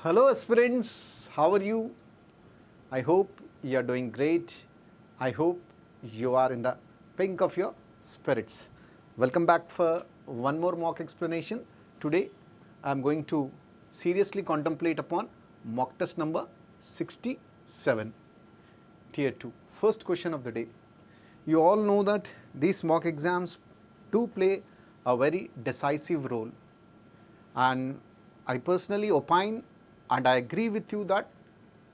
Hello aspirants, how are you? I hope you are doing great. I hope you are in the pink of your spirits. Welcome back for one more mock explanation. Today I am going to seriously contemplate upon mock test number 67, Tier 2. First question of the day. You all know that these mock exams do play a very decisive role, and I personally opine and I agree with you that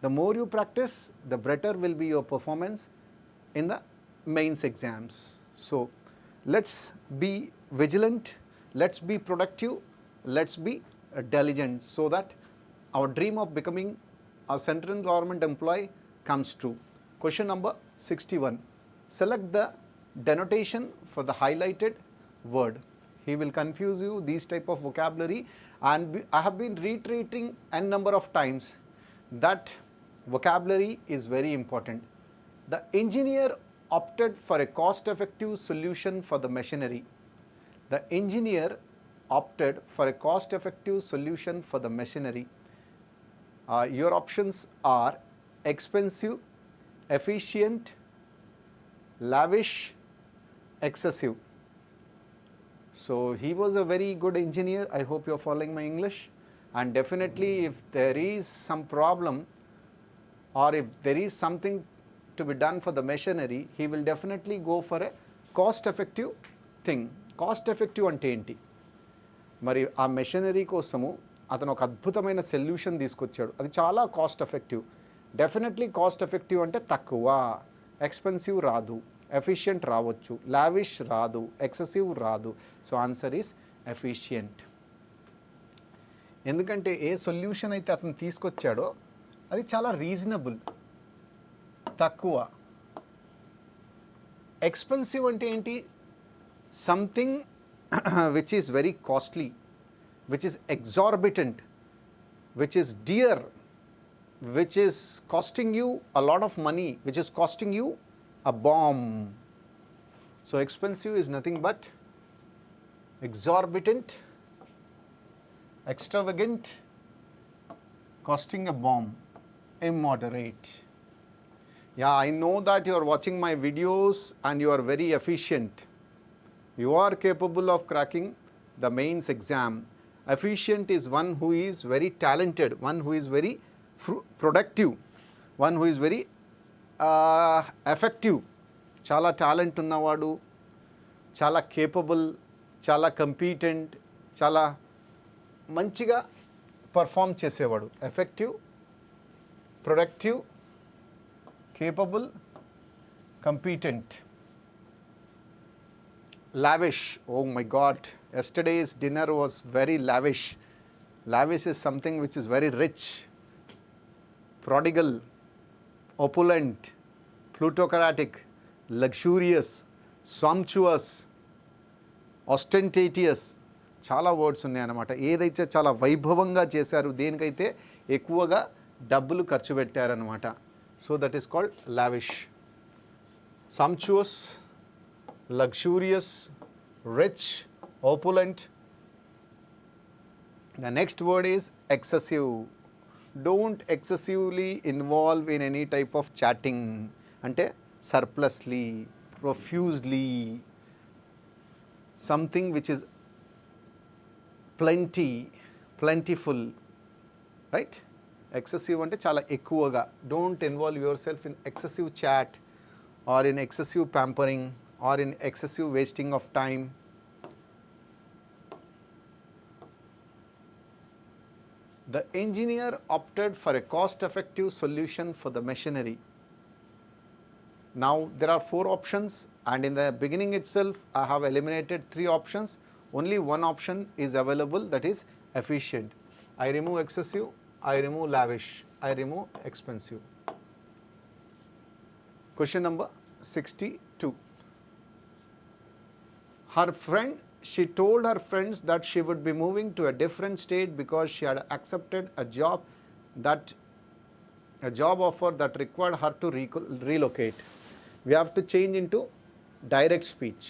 the more you practice, the better will be your performance in the mains exams. So let's be vigilant, let's be productive, let's be diligent so that our dream of becoming a central government employee comes true. Question number 61. Select the denotation for the highlighted word. He will confuse you, these type of vocabulary, and I have been reiterating n number of times that vocabulary is very important. The engineer opted for a cost-effective solution for the machinery. The engineer opted for a cost-effective solution for the machinery. Your options are expensive, efficient, lavish, excessive. So he was a very good engineer. I hope you are following my English. And definitely if there is some problem or if there is something to be done for the machinery, he will definitely go for a cost effective thing. Cost effective ante enti? మరి ఆ machinery కోసము అతను ఒక అద్భుతమైన solution తీసుకొచ్చాడు. అది చాలా cost effective. Definitely cost effective అంటే తక్కువ, ఎక్స్పెన్సివ్ రాదు, ఎఫిషియంట్ రావచ్చు, లావిష్ రాదు, ఎక్సెసివ్ రాదు. So answer is efficient. ఎందుకంటే ఏ సొల్యూషన్ అయితే అతను తీసుకొచ్చాడో అది చాలా రీజనబుల్, తక్కువ. ఎక్స్పెన్సివ్ అంటే ఏంటి? Something which is very costly, which is exorbitant, which is dear, which is costing you a lot of money, which is costing you a bomb. So expensive is nothing but exorbitant, extravagant, costing a bomb, immoderate. Yeah, I know that you are watching my videos and you are very efficient. You are capable of cracking the mains exam. Efficient is one who is very talented, one who is very productive, one who is very effective. చాలా talent ఉన్నవాడు, చాలా capable, చాలా competent, చాలా మంచిగా perform చేసేవాడు. Effective, productive, capable, competent. Lavish. Oh my God, yesterday's dinner was very lavish. Lavish is something which is very rich, prodigal, opulent, plutocratic, luxurious, sumptuous, ostentatious. చాలా words ఉన్నాయన్నమాట. ఏదైతే చాలా వైభవంగా చేశారు, దేనికైతే ఎక్కువగా డబ్బులు ఖర్చు పెట్టారనమాట. So that is called lavish. sumptuous, luxurious, rich, opulent. The next word is excessive. Don't excessively involve in any type of chatting. అంటే surplusly, profusely, something which is plentiful, right? Excessive అంటే చాలా ఎక్కువగా. Don't involve yourself in excessive chat or in excessive pampering or in excessive wasting of time. The engineer opted for a cost-effective solution for the machinery. Now there are 4 options, and in the beginning itself I have eliminated 3 options. Only one option is available, that is efficient. I remove excessive, I remove lavish, I remove expensive. Question number 62. She told her friends that she would be moving to a different state because she had accepted a job offer that required her to relocate. We have to change into direct speech.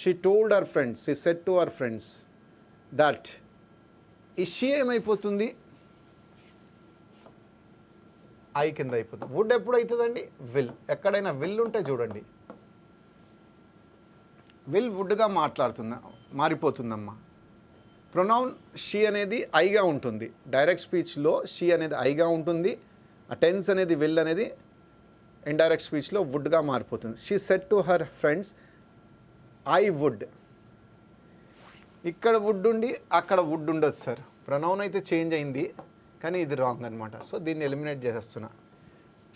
She told her friends, she said to her friends that ఇషి ఏమైపోతుంది? I కింద అయిపోతుంది. Would ఎప్పుడు అవుతుందండి? Will. ఎక్కడైనా will ఉంటే చూడండి, will వుడ్గా మారిపోతుందమ్మా. Pronoun she అనేది ఐగా ఉంటుంది. డైరెక్ట్ స్పీచ్లో షీ అనేది ఐగా ఉంటుంది. ఆ టెన్స్ అనేది విల్ అనేది ఇండైరెక్ట్ స్పీచ్లో వుడ్గా మారిపోతుంది. She said to her friends I would. ఇక్కడ వుడ్ ఉండి అక్కడ వుడ్ ఉండదు సార్. ప్రొనౌన్ అయితే చేంజ్ అయింది కానీ ఇది రాంగ్ అనమాట. సో దీన్ని ఎలిమినేట్ చేసేస్తున్నా.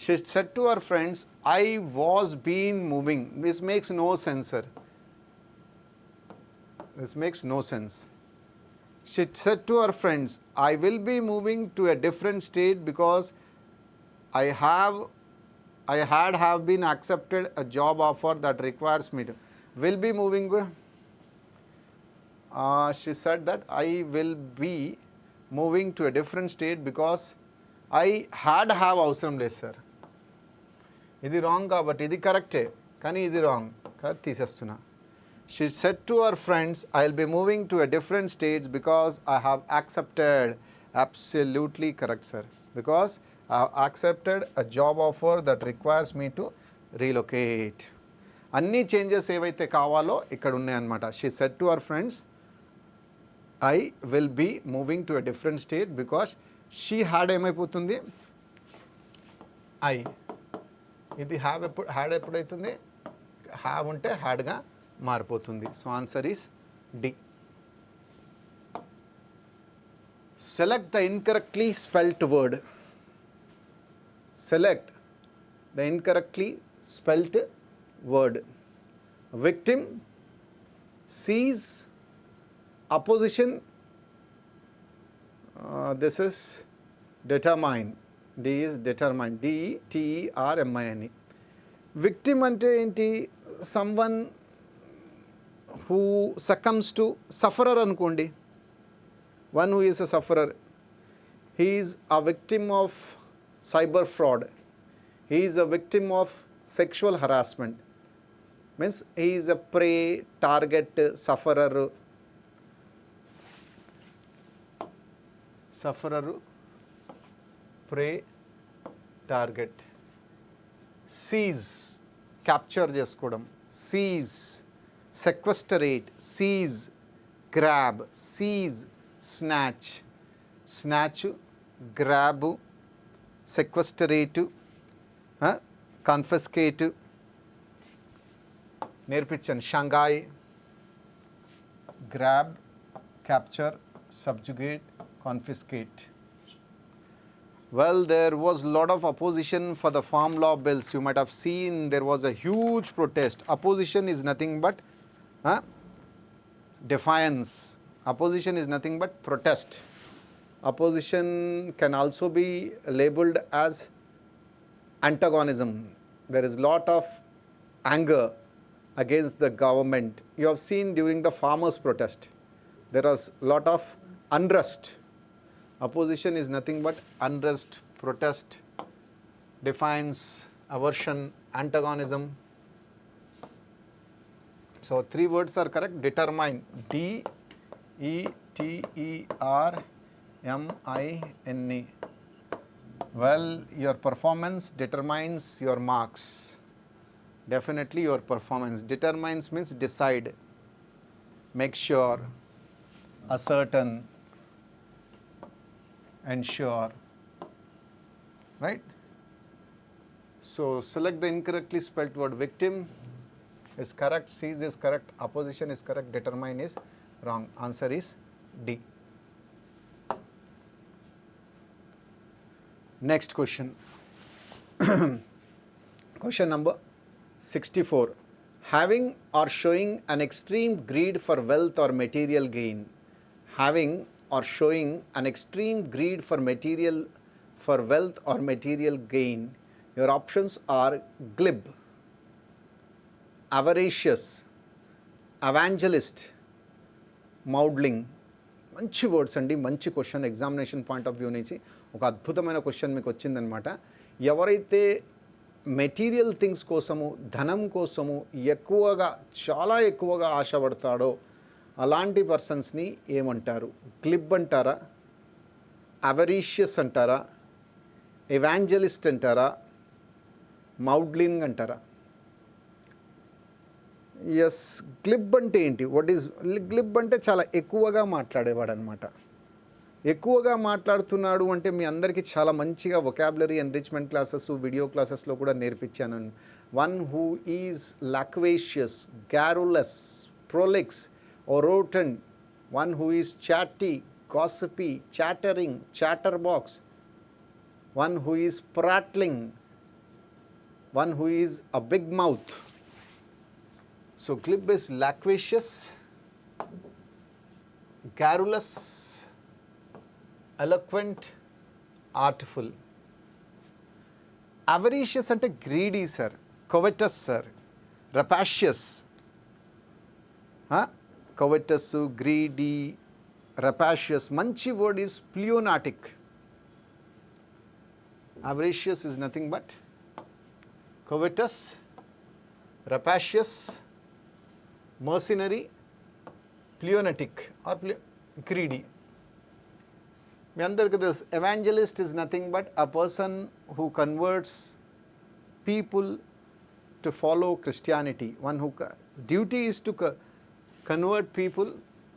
She said to her friends I was been moving. This makes no sense sir. This makes no sense. She said to her friends, I will be moving to a different state because I have been accepted a job offer that requires me to. Will be moving. She said that I will be moving to a different state because I have అవసరం లేదు sir. ఇది wrong కాబట్టి ఇది కరెక్టే కానీ ఇది wrong కాబట్టి తీసేస్తున్నా. She said to her friends, I'll be moving to a different state because I have accepted. Absolutely correct, sir. Because I have accepted a job offer that requires me to relocate. అన్ని changes ఏవైతే కావాలో ఇక్కడ ఉన్నాయన్నమాట. She said to her friends, I will be moving to a different state because she had ఏమైపోతుంది? I. ఇది had ఎప్పుడైతుంది? Have ఉంటే హ్యాడ్గా మారిపోతుంది. So answer is D. Select the incorrectly spelt word. Select the incorrectly spelt word. Victim, seize, opposition, this is determine. D is determine. DETERMINE. Victim అంటే ఏంటి? Someone who succumbs to sufferer అనుకోండి. One who is a sufferer. He is a victim of cyber fraud. He is a victim of sexual harassment. Means he is a prey, target, sufferer. Sufferer, prey, target. Seize, capture చేసుకోవడం. Seize, sequestrate, seize, grab, seize, snatch. Snatch, grab, sequestrate, confiscate. నేర్పించాను. Shanghai, grab, capture, subjugate, confiscate. Well, there was a lot of opposition for the farm law bills. You might have seen there was a huge protest. Opposition is nothing but defiance. Opposition is nothing but protest. Opposition can also be labeled as antagonism. There is lot of anger against the government. You have seen during the farmers' protest, there was lot of unrest. Opposition is nothing but unrest, protest, defiance, aversion, antagonism. So 3 words are correct. Determine. DETERMINE. Well, your performance determines your marks. Definitely your performance. Determines means decide, make sure, ascertain, ensure, right? So select the incorrectly spelled word. Victim is correct, seize is correct, opposition is correct, determine is wrong. Answer is D. Next question. Question number 64. Having or showing an extreme greed for wealth or material gain. Having or showing an extreme greed for wealth or material gain. Your options are glib, avaricious, evangelist, maudling. మంచి words అండి. మంచి question. Examination point of view నుంచి ఒక అద్భుతమైన question మీకు వచ్చిందనమాట. ఎవరైతే material things కోసము, ధనం కోసము చాలా ఎక్కువగా ఆశపడతాడో అలాంటి పర్సన్స్ని ఏమంటారు? గ్లిబ్ అంటారా? అవరీషియస్ అంటారా? ఎవాంజలిస్ట్ అంటారా, మౌడ్లింగ్ అంటారా? ఎస్. గ్లిబ్ అంటే ఏంటి? What is glib? అంటే చాలా ఎక్కువగా మాట్లాడేవాడు అనమాట. ఎక్కువగా మాట్లాడుతున్నాడు అంటే మీ అందరికీ చాలా మంచిగా వొకాబులరీ ఎన్రిచ్మెంట్ క్లాసెస్, వీడియో క్లాసెస్లో కూడా నేర్పించాను. One who is loquacious, garrulous, prolix, orotant, one who is chatty, gossipy, chattering, chatterbox, one who is prattling, one who is a big mouth. So glib is loquacious, garrulous, eloquent, artful. Avaricious ante greedy sir, covetous sir, rapacious. Covetous, greedy, rapacious. Manchi word is pleonatic. Avaricious is nothing but covetous, rapacious, mercenary, pleonatic or greedy. మీ అందరికీ తెలుసు evangelist is nothing but a person who converts people to follow Christianity. One who duty is to convert people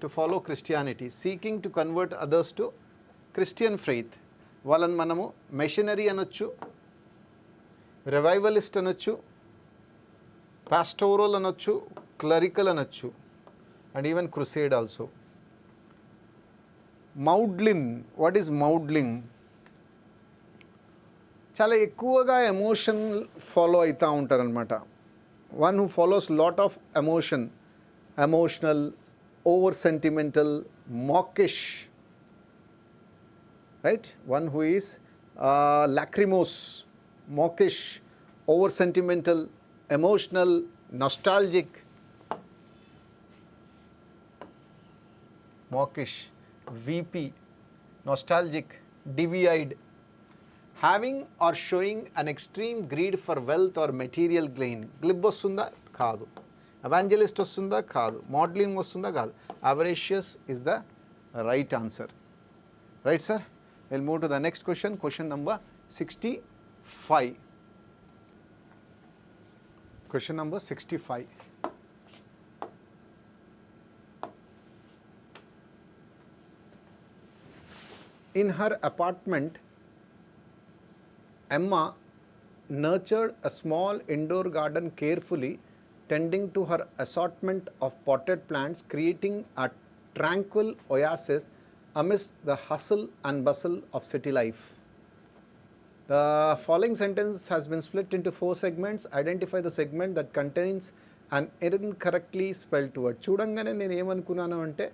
to follow Christianity, seeking to convert others to Christian faith. వాళ్ళని మనము machinery అనొచ్చు, revivalist అనొచ్చు, pastoral అనొచ్చు, clerical అనొచ్చు, and even crusade also. Maudlin. What is maudlin? చాలా ఎక్కువగా emotion follow అవుతూ ఉంటారనమాట. One who follows lot of emotion, emotional, over sentimental, mawkish, right? One who is lachrymose, mawkish, over sentimental, emotional, nostalgic, mawkish, weepy, nostalgic, dewy-eyed, having or showing an extreme greed for wealth or material gain. Glib వస్తుందా? కాదు. Evangelist వస్తుందా? కాదు. Modelling వస్తుందా? కాదు. Vivacious is the right answer. Right sir. Will move to the next question. Question number 65. Question number 65. In her apartment, Emma nurtured a small indoor garden carefully, tending to her assortment of potted plants, creating a tranquil oasis amidst the hustle and bustle of city life. The following sentence has been split into 4 segments. Identify the segment that contains an incorrectly spelled word. చూడంగానే నేను ఏమనుకున్నాను అంటే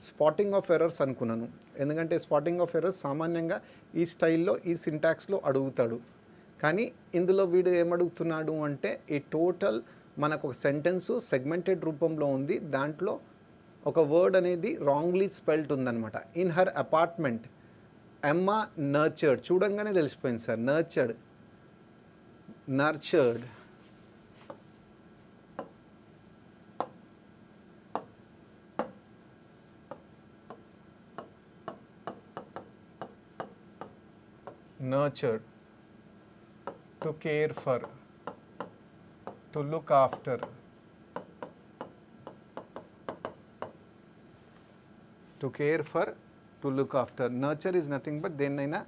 spotting of errors అనుకున్నాను. ఎందుకంటే spotting of errors సామాన్యంగా ఈ స్టైల్లో, ఈ సింటాక్స్లో అడుగుతాడు. కానీ ఇందులో వీడు ఏమడుగుతున్నాడు అంటే ఈ టోటల్ మనకు ఒక సెంటెన్సు సెగ్మెంటెడ్ రూపంలో ఉంది. దాంట్లో ఒక వర్డ్ అనేది రాంగ్లీ స్పెల్డ్ ఉందన్నమాట. In her apartment Emma nurtured. చూడంగానే తెలిసిపోయింది sir. Nurtured, nurtured. Nurtured, to care for, to look after, to care for, to look after. Nurture is nothing but denaina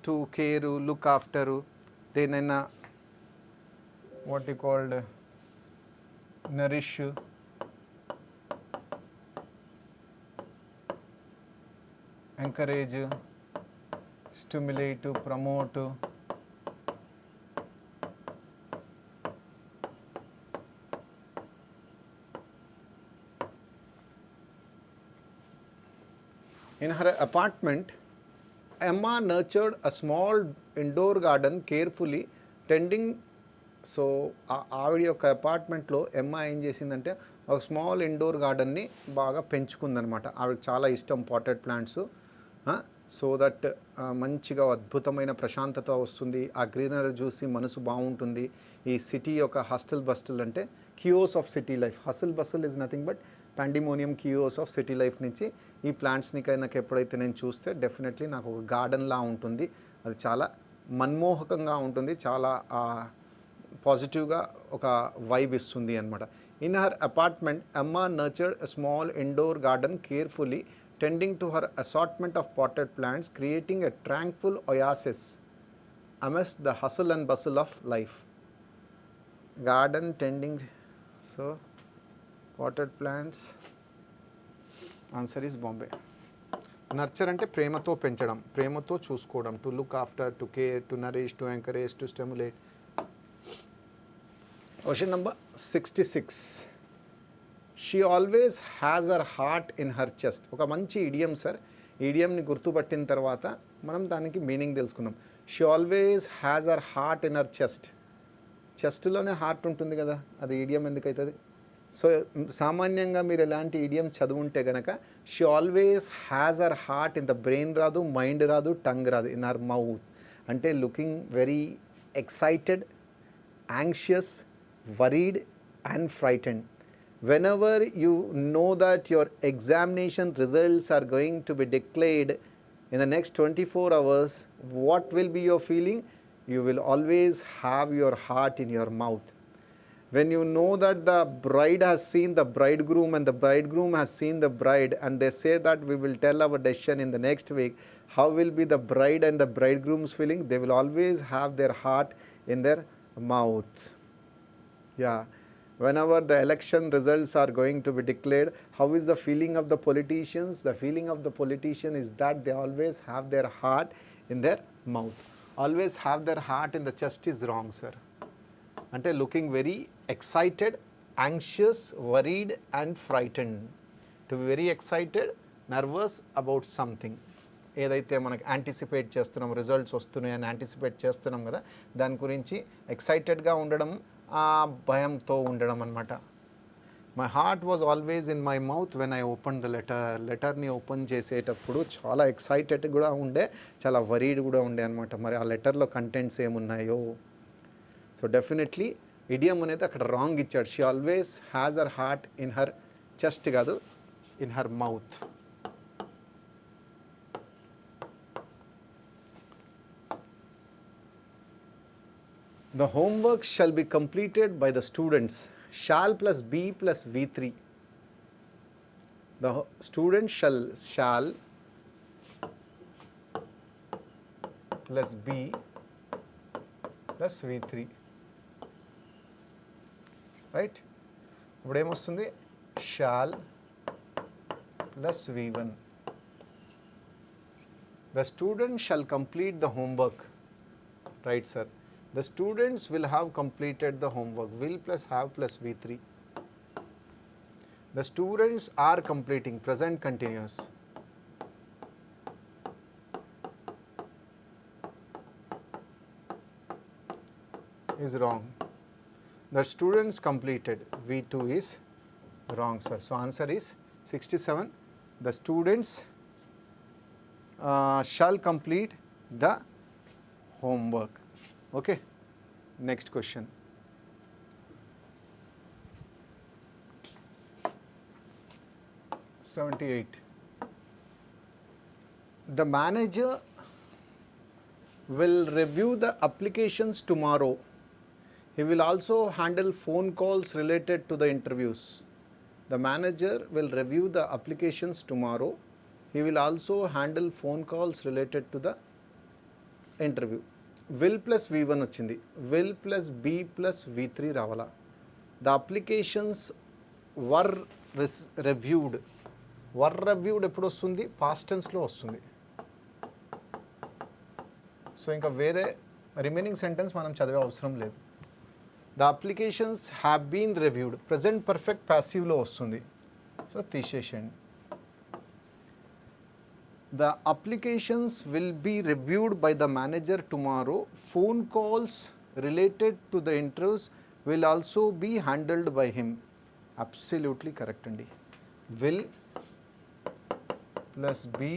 to care, look after, denaina what you called nourish, encourage, stimulate, promote, in her apartment, Emma nurtured a small indoor garden carefully, tending. So ఆవిడ యొక్క అపార్ట్మెంట్లో ఎమ్మా ఏం చేసిందంటే ఒక small indoor గార్డెన్ని బాగా పెంచుకుందనమాట. ఆవిడకి చాలా ఇష్టం పాటెడ్ ప్లాంట్స్. సో దట్ మంచిగా అద్భుతమైన ప్రశాంతత వస్తుంది. ఆ గ్రీనరీ చూసి మనసు బాగుంటుంది. ఈ సిటీ యొక్క హస్టల్ బస్టల్ అంటే chaos of city life. Hustle bustle is nothing but pandemonium chaos of city life నుంచి ఈ ప్లాంట్స్ని నాకు ఎప్పుడైతే నేను చూస్తే డెఫినెట్లీ నాకు ఒక గార్డెన్లా ఉంటుంది. అది చాలా మన్మోహకంగా ఉంటుంది, చాలా పాజిటివ్గా ఒక వైబ్ ఇస్తుంది అనమాట. In her apartment Emma nurtured a small indoor garden carefully tending to her assortment of potted plants creating a tranquil oasis amidst the hustle and bustle of life. Garden tending, so potted plants. Answer is Bombay. Nurture అంటే ప్రేమతో పెంచడం, ప్రేమతో చూసుకోవడం, to look after, to care, to Nourish, to encourage, to stimulate. Question number 66. She always has her heart in her chest. ఒక మంచి idiom sir. ఇడియంని గుర్తుపట్టిన తర్వాత మనం దానికి మీనింగ్ తెలుసుకుందాం. She always has her heart in her chest. చెస్ట్లోనే heart ఉంటుంది కదా, అది ఈడియం ఎందుకు అవుతుంది? సో సామాన్యంగా మీరు ఎలాంటి ఈడియం చదువుంటే కనుక she always has her heart in the brain రాదు, మైండ్ రాదు, టంగ్ రాదు, ఇన్ హర్ మౌత్. అంటే looking very excited, anxious, worried and frightened. Whenever you know that your examination results are going to be declared in the next 24 hours, what will be your feeling? You will always have your heart in your mouth. When you know that the bride has seen the bridegroom and the bridegroom has seen the bride, and they say that we will tell our decision in the next week, how will be the bride and the bridegroom's feeling? They will always have their heart in their mouth. Yeah. Whenever the election results are going to be declared, how is the feeling of the politicians? The feeling of the politician is that they always have their heart in their mouth. Always have their heart in the chest is wrong, sir. Ante looking very excited, anxious, worried and frightened. To be very excited, nervous about something. ఏదైతే మనకి anticipate చేస్తున్నాం, results వస్తున్నాయని anticipate చేస్తున్నాం కదా, దాని గురించి ఎక్సైటెడ్గా ఉండడం, ఆ భయంతో ఉండడం అనమాట. My heart was always in my mouth when I open the లెటర్ని ఓపెన్ చేసేటప్పుడు చాలా ఎక్సైటెడ్ కూడా ఉండే, చాలా వరీడ్ కూడా ఉండే అనమాట. మరి ఆ లెటర్లో కంటెంట్స్ ఏమున్నాయో. సో డెఫినెట్లీ ఇడియం అనేది అక్కడ రాంగ్ ఇచ్చాడు. She always has her heart in her chest కాదు, in her mouth. The homework shall be completed by the students. Shall plus be plus V3. The student shall plus be plus V3. Right? ఇప్పుడు ఏమొస్తుంది? Shall plus V1. The student shall complete the homework. Right, sir? The students will have completed the homework. Will plus have plus V3. The students are completing. Present continuous. Is wrong. The students completed. V2 is wrong, sir. So answer is 67. The students shall complete the homework. Okay, next question. '78. The manager will review the applications tomorrow. He will also handle phone calls related to the interviews. The manager will review the applications tomorrow. He will also handle phone calls related to the interview. Will plus V1 వచ్చింది, will plus B plus V3 రావాలా. The applications were reviewed. Were reviewed ఎప్పుడు వస్తుంది? Past టెన్స్లో వస్తుంది. So ఇంకా వేరే remaining sentence మనం చదివే అవసరం లేదు. The applications have been reviewed, present perfect ప్యాసివ్లో వస్తుంది. సో తీసేసేయండి. The applications will be reviewed by the manager tomorrow. Phone calls related to the interviews will also be handled by him. Absolutely correct andi. Will plus B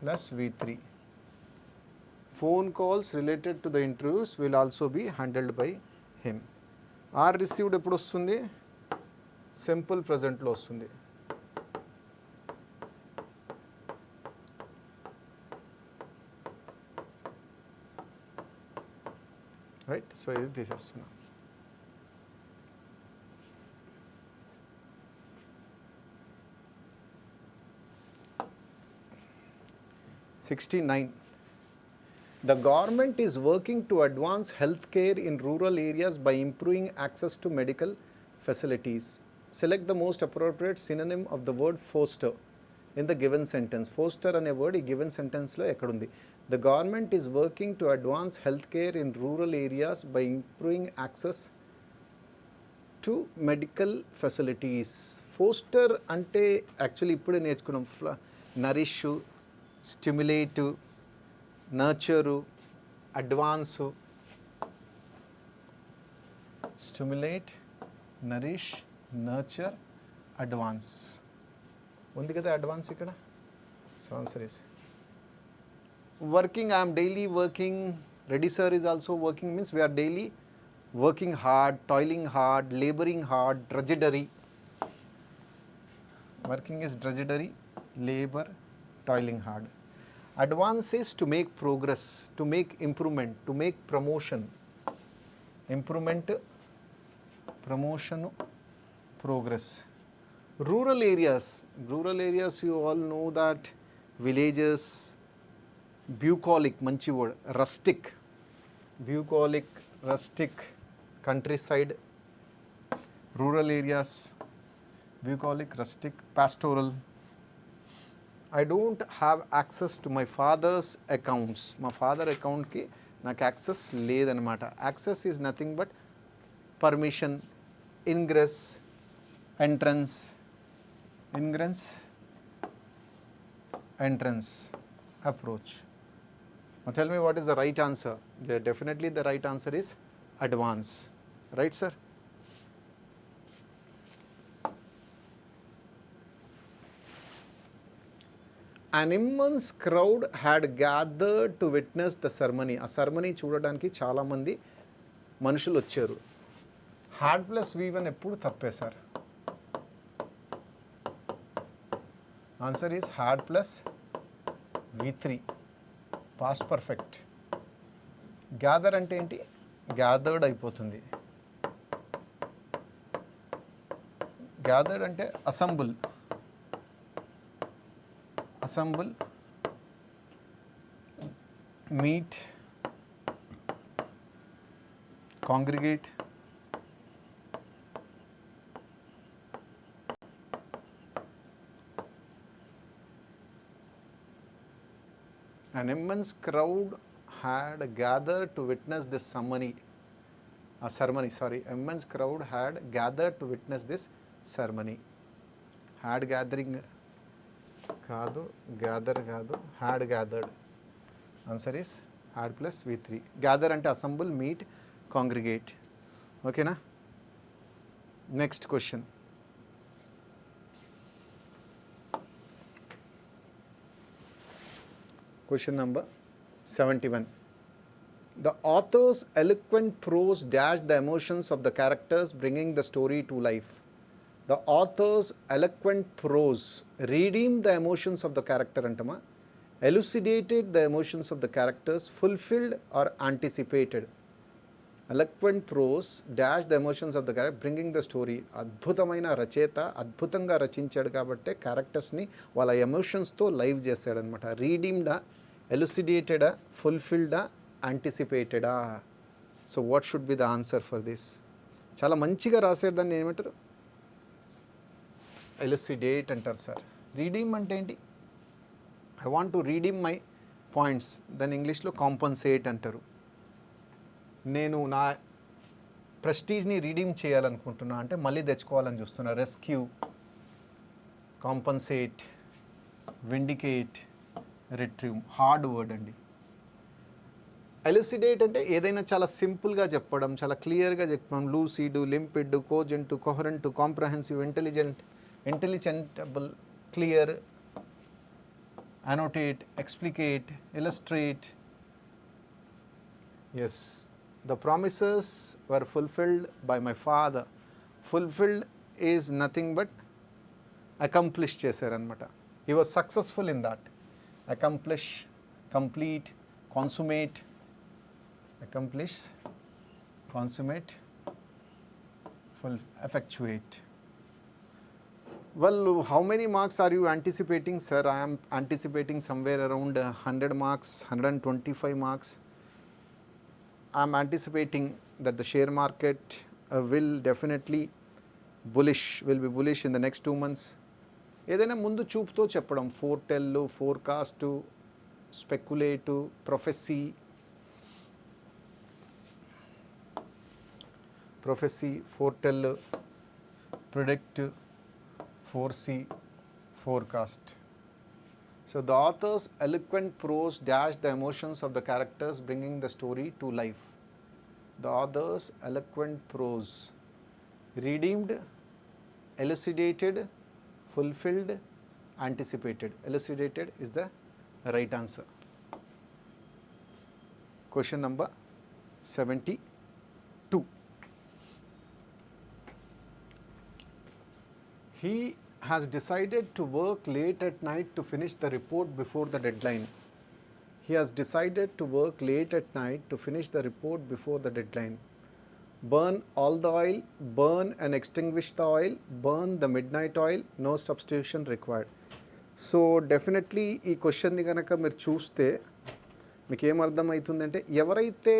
plus V3. Phone calls related to the interviews will also be handled by him. Are received eppudu vastundi? Simple present lo vastundi. Right. So ఇది తీసేస్తున్నా. The government is working to advance healthcare in rural areas by improving access to medical facilities. Select the most appropriate synonym of the word foster in the given sentence. Foster అనే word ఈ given sentenceలో ఎక్కడుంది? The government is working to advance healthcare in rural areas by improving access to medical facilities. Foster అంటే actually ఇప్పుడే నేర్చుకున్నాం. Nourish, stimulate, nurture, advance. Stimulate, nourish, nurture, advance. ఉంది కదా advance ఇక్కడ. So answer is working. I am daily working. Reddy sir is also working means we are daily working hard, toiling hard, laboring hard, drudgery. Working is drudgery, labor, toiling hard. Advance is to make progress, to make improvement, to make promotion. Improvement, promotion, progress. Rural areas, you all know that villages, bucolic, manchi word, rustic, bucolic, rustic, countryside, rural areas, bucolic, rustic, pastoral. I don't have access to my father's accounts. My father account ki నాకు access లేదనమాట. Access is nothing but permission, ingress, entrance, approach. Now tell me what is the right answer. Definitely the right answer is advance. Right, sir? An immense crowd had gathered to witness the ceremony. ఆ ceremony చూడడానికి చాలామంది మనుషులు వచ్చారు. Had plus V1 ఎప్పుడు తప్పే sir. Answer is had plus V3. Past perfect. Gather అంటే ఏంటి? Gathered అయిపోతుంది. గ్యాదర్డ్ అంటే assemble, meet, congregate, an immense crowd had gathered to witness this ceremony. Immense crowd had gathered to witness this ceremony. Had gathering కాదు, gather కాదు, had gathered. Answer is had plus V3. Gather అంటే assemble, meet, congregate. ఓకేనా? Next question. Question number 71. The author's eloquent prose dashed the emotions of the characters, bringing the story to life. The author's eloquent prose redeemed the emotions of the character antama, elucidated the emotions of the characters, fulfilled or anticipated. Eloquent prose dashed the emotions of the character, bringing the story. అద్భుతమైన రచయిత అద్భుతంగా రచించాడు కాబట్టి క్యారెక్టర్స్ని వాళ్ళ ఎమోషన్స్తో live చేశాడనమాట. రీడీమ్డా, ఎలుసిడేటెడా, ఫుల్ఫిల్డా, యాంటిసిపేటెడా? So what should be the answer for this? చాలా మంచిగా రాసాడు. దాన్ని ఏమంటారు? ఎలుసిడేట్ అంటారు సార్. రీడీమ్ అంటే ఏంటి? I want to redeem my points. దాన్ని ఇంగ్లీష్లో కాంపన్సేట్ అంటారు. నేను నా ప్రెస్టీజ్ని రీడీమ్ చేయాలనుకుంటున్నా అంటే మళ్ళీ తెచ్చుకోవాలని చూస్తున్నా. Rescue, compensate, vindicate, retrieve. Hard word అండి. ఎలుసిడేట్ అంటే ఏదైనా చాలా సింపుల్గా చెప్పడం, చాలా క్లియర్గా చెప్పడం. Lucid, limpid, cogent, coherent, comprehensive, intelligible, clear, annotate, explicate, illustrate. Yes, the promises were fulfilled by my father. Fulfilled is nothing but accomplish చేశారనమాట. He was successful in that. Accomplish, complete, consummate, accomplish, consummate, effectuate. Well, how many marks are you anticipating, sir? I am anticipating somewhere around 100 marks, 125 marks. I am anticipating that the share market will definitely will be bullish in the next 2 months. ఏదైనా ముందు చూపుతో చెప్పడం, foretell, forecast, speculate, prophecy, foretell, predict, foresee, forecast. So the author's eloquent prose dashed the emotions of the characters, bringing the story to life. The author's eloquent prose redeemed, elucidated, fulfilled, anticipated. Elucidated is the right answer. Question number 72. He has decided to work late at night to finish the report before the deadline. He has decided to work late at night to finish the report before the deadline. Burn all the oil, burn and extinguish the oil, burn the midnight oil, no substitution required. So definitely ఈ క్వశ్చన్ని కనుక మీరు చూస్తే మీకు ఏమర్థమవుతుందంటే, ఎవరైతే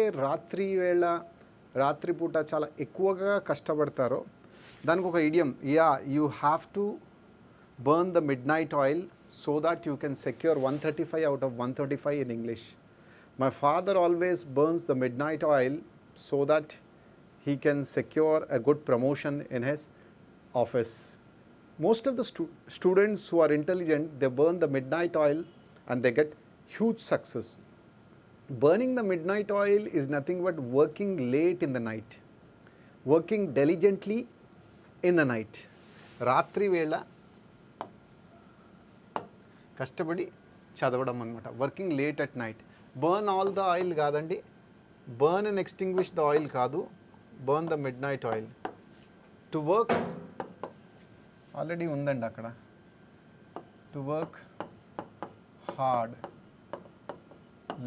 రాత్రిపూట చాలా ఎక్కువగా కష్టపడతారో దానికి ఒక idiom, you have to burn the midnight oil so that you can secure 135 out of 135 in English. My father always burns the midnight oil so that he can secure a good promotion in his office. Most of the students who are intelligent, they burn the midnight oil and they get huge success. Burning the midnight oil is nothing but working late in the night, working diligently in the night. రాత్రి వేళ కష్టపడి చదవడం అనమాట, working late at night. Burn all the oil కాదండి, burn and extinguish the oil కాదు, burn the midnight oil. To work already ఉందండి అక్కడ, to work hard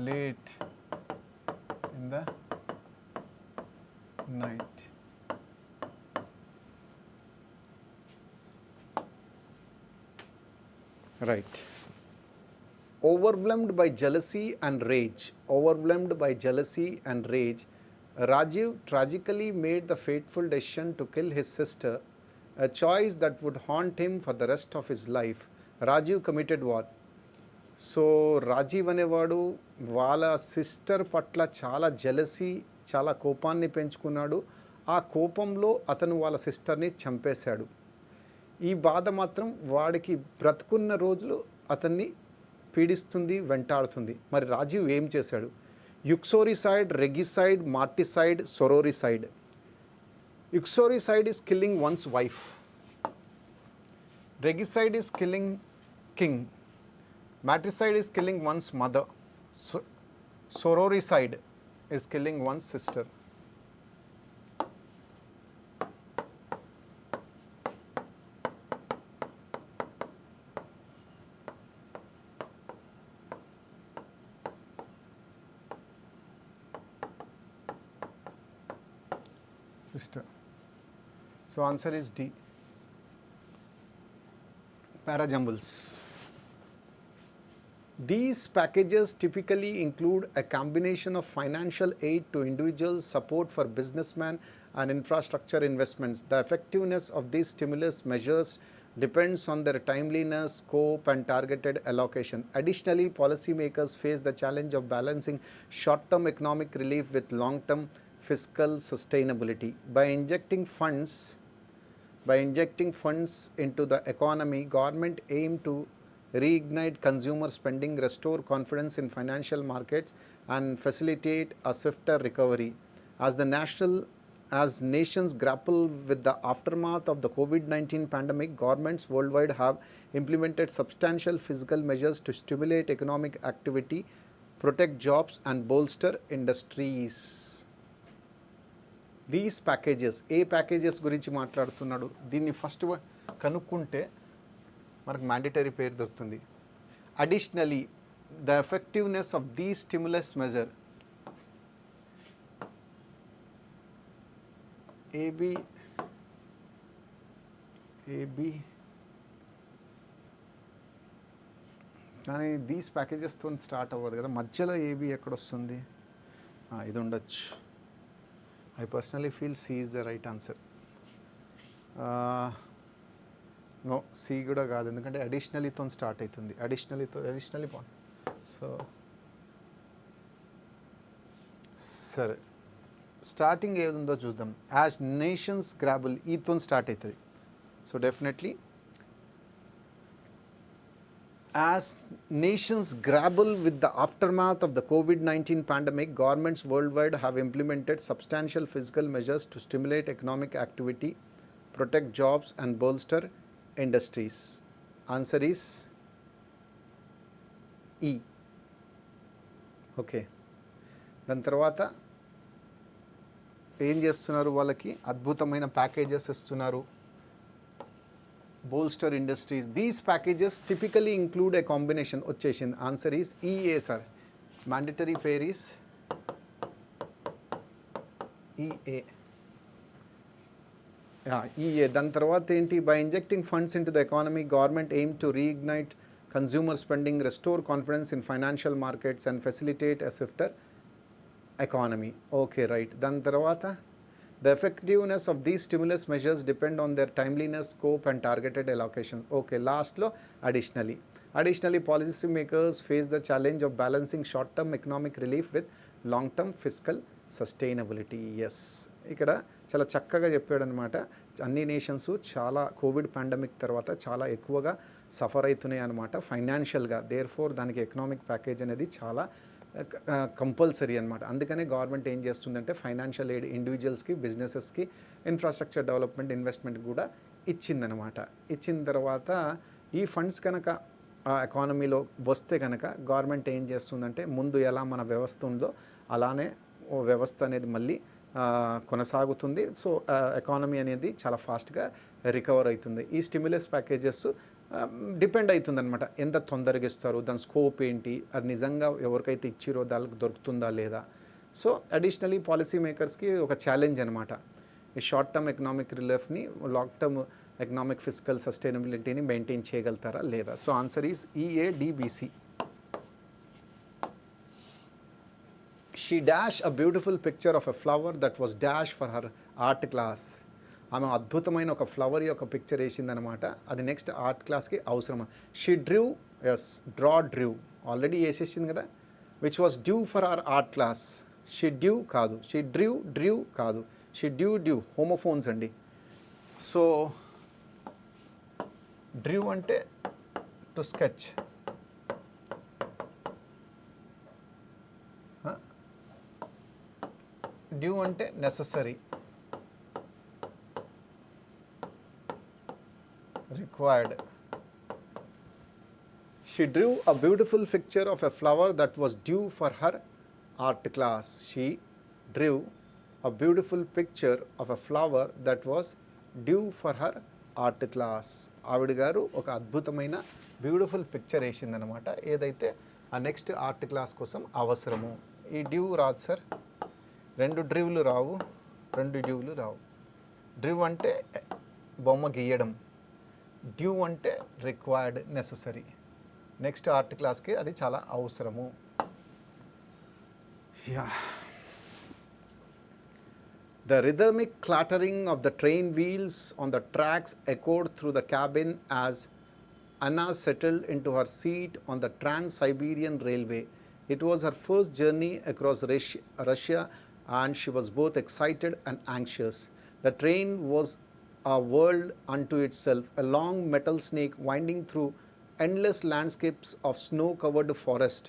late in the night. Right. Overwhelmed by jealousy and rage, Rajiv tragically made the fateful decision to kill his sister, a choice that would haunt him for the rest of his life. Rajiv committed what? So Rajiv అనేవాడు వాళ్ళ sister పట్ల చాలా jealousy, చాలా కోపాన్ని పెంచుకున్నాడు. ఆ కోపంలో అతను వాళ్ళ సిస్టర్ని చంపేశాడు. ఈ బాధ మాత్రం వాడికి బ్రతుకున్న రోజులు అతన్ని పీడిస్తుంది, వెంటాడుతుంది. మరి రాజీవ్ ఏం చేశాడు? Uxoricide, regicide, matricide, sororicide. Uxoricide is killing one's wife, regicide is killing king, matricide is killing one's mother, sororicide is killing one's sister. So answer is D. Parajumbles. These packages typically include a combination of financial aid to individuals, support for businessmen, and infrastructure investments. The effectiveness of these stimulus measures depends on their timeliness, scope, and targeted allocation. Additionally, policymakers face the challenge of balancing short-term economic relief with long-term fiscal sustainability. By injecting funds into the economy, government aim to reignite consumer spending, restore confidence in financial markets, and facilitate a swifter recovery. As nations grapple with the aftermath of the COVID-19 pandemic, governments worldwide have implemented substantial fiscal measures to stimulate economic activity, protect jobs, and bolster industries. These packages, ఏ packages గురించి మాట్లాడుతున్నాడు, దీన్ని first కనుక్కుంటే మనకు mandatory పేరు దొరుకుతుంది. Additionally the effectiveness of these stimulus measure, AB కానీ these ప్యాకేజెస్తో స్టార్ట్ అవ్వదు కదా, మధ్యలో ఏబి ఎక్కడొస్తుంది? ఇది ఉండొచ్చు. I personally feel C is the right answer. No, C కూడా కాదు, ఎందుకంటే అడిషనలీతో స్టార్ట్ అవుతుంది. Additionally point. సో సరే, స్టార్టింగ్ ఏది ఉందో చూద్దాం. యాజ్ నేషన్స్ గ్రాబుల్, ఈతో స్టార్ట్ అవుతుంది. So definitely as nations grapple with the aftermath of the COVID-19 pandemic, governments worldwide have implemented substantial physical measures to stimulate economic activity, protect jobs and bolster industries. Answer is E. Okay. దాని తర్వాత ఏం చేస్తున్నారు? వాళ్ళకి అద్భుతమైన packages ఇస్తున్నారు. Bolster industries. These packages typically include a combination. వచ్చేసింది. Answer is EA, sir. Mandatory pair is EA. EA. దాని తర్వాత ఏంటి? By injecting funds into the economy, government aim to reignite consumer spending, restore confidence in financial markets and facilitate a swifter economy. Okay, right. దాని తర్వాత the effectiveness of these stimulus measures depend on their timeliness, scope and targeted allocation. Okay, last lo additionally policy makers face the challenge of balancing short term economic relief with long term fiscal sustainability. Yes, ఇక్కడ చాలా చక్కగా చెప్పాడు అనమాట. అన్ని nations చాలా Covid pandemic తర్వాత చాలా ఎక్కువగా సఫర్ అవుతున్నాయి అనమాట ఫైనాన్షియల్గా. దేర్ ఫోర్ దానికి ఎకనామిక్ ప్యాకేజ్ అనేది చాలా కంపల్సరీ అనమాట. అందుకనే గవర్నమెంట్ ఏం చేస్తుందంటే ఫైనాన్షియల్ ఎయిడ్ ఇండివిజువల్స్కి, బిజినెసెస్కి, ఇన్ఫ్రాస్ట్రక్చర్ డెవలప్మెంట్, ఇన్వెస్ట్మెంట్ కూడా ఇచ్చిందనమాట. ఇచ్చిన తర్వాత ఈ ఫండ్స్ కనుక ఎకానమీలో వస్తే కనుక గవర్నమెంట్ ఏం చేస్తుందంటే ముందు ఎలా మన వ్యవస్థ ఉందో అలానే వ్యవస్థ అనేది మళ్ళీ కొనసాగుతుంది. సో ఎకానమీ అనేది చాలా ఫాస్ట్గా రికవర్ అవుతుంది. ఈ స్టిమ్యులస్ ప్యాకేజెస్ డిపెండ్ అవుతుందన్నమాట. ఎంత తొందరగా ఇస్తారు, దాని స్కోప్ ఏంటి, అది నిజంగా ఎవరికైతే ఇచ్చిరో దానికి దొరుకుతుందా లేదా. సో అడిషనలీ పాలసీ మేకర్స్కి ఒక ఛాలెంజ్ అనమాట. ఈ షార్ట్ టర్మ్ ఎకనామిక్ రిలీఫ్ని లాంగ్ టర్మ్ ఎకనామిక్ ఫిజికల్ సస్టైనబిలిటీని మెయింటైన్ చేయగలుగుతారా లేదా. So answer is EADBC. She dashed a beautiful picture of a flower that was dashed for her art class. ఆమె అద్భుతమైన ఒక ఫ్లవర్ యొక్క పిక్చర్ వేసిందనమాట. అది నెక్స్ట్ ఆర్ట్ క్లాస్కి అవసరమా. She drew, yes, drew already వేసేసింది కదా. Which was due for our art class. She due కాదు, షీ డ్రూ కాదు, షీ డ్యూ హోమోఫోన్స్ అండి. సో డ్రూ అంటే టు స్కెచ్, డ్యూ అంటే necessary, required. She drew a beautiful picture of a flower that was due for her art class. She drew a beautiful picture of a flower that was due for her art class. ఆవిడ గారు ఒక అద్భుతమైన beautiful picture వేసిందనమాట, ఏదైతే ఆ next art class కోసం అవసరము. ఈ due రాదు సార్, 2 డ్రీవ్లు రావు, 2 డ్యూలు రావు. డ్రీవ్ అంటే బొమ్మ గీయడం, డ్యూ అంటే రిక్వైర్డ్, నెససరీ. నెక్స్ట్ ఆర్ట్ క్లాస్కి అది చాలా అవసరము. The rhythmic clattering of the train wheels on the tracks echoed through the cabin as Anna settled into her seat on the Trans-Siberian Railway. It was her first journey across Russia and she was both excited and anxious. The train was a world unto itself, a long metal snake winding through endless landscapes of snow-covered forest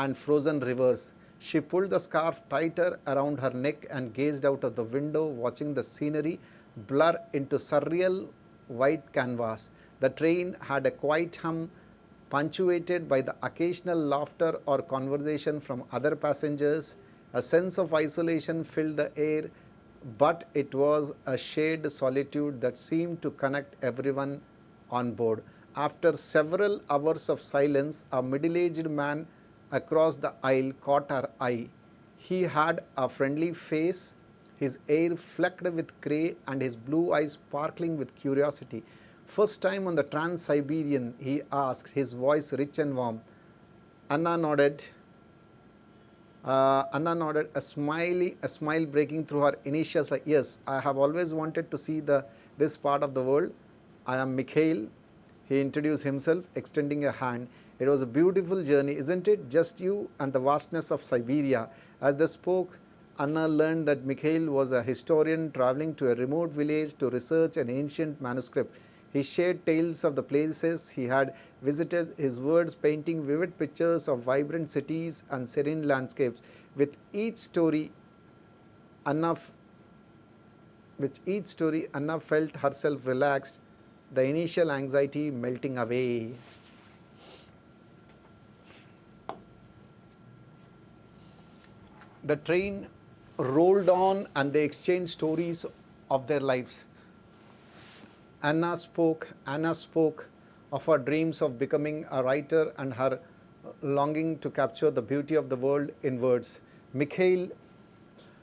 and frozen rivers. She pulled the scarf tighter around her neck and gazed out of the window, watching the scenery blur into surreal white canvas. The train had a quiet hum, punctuated by the occasional laughter or conversation from other passengers. A sense of isolation filled the air, but it was a shared solitude that seemed to connect everyone on board. After several hours of silence, a middle-aged man across the aisle caught her eye. He had a friendly face, his hair flecked with grey and his blue eyes sparkling with curiosity. First time on the Trans-Siberian, he asked, his voice rich and warm. Anna nodded. Anna nodded, a smile breaking through her initials. Yes, I have always wanted to see this part of the world. I am Mikhail. He introduced himself, extending a hand. It was a beautiful journey, isn't it? Just you and the vastness of Siberia. As they spoke, Anna learned that Mikhail was a historian traveling to a remote village to research an ancient manuscript. He shared tales of the places he had visited, his words painting vivid pictures of vibrant cities and serene landscapes. With each story, Anna felt herself relaxed, the initial anxiety melting away. The train rolled on and they exchanged stories of their lives. Anna spoke of her dreams of becoming a writer and her longing to capture the beauty of the world in words. Mikhail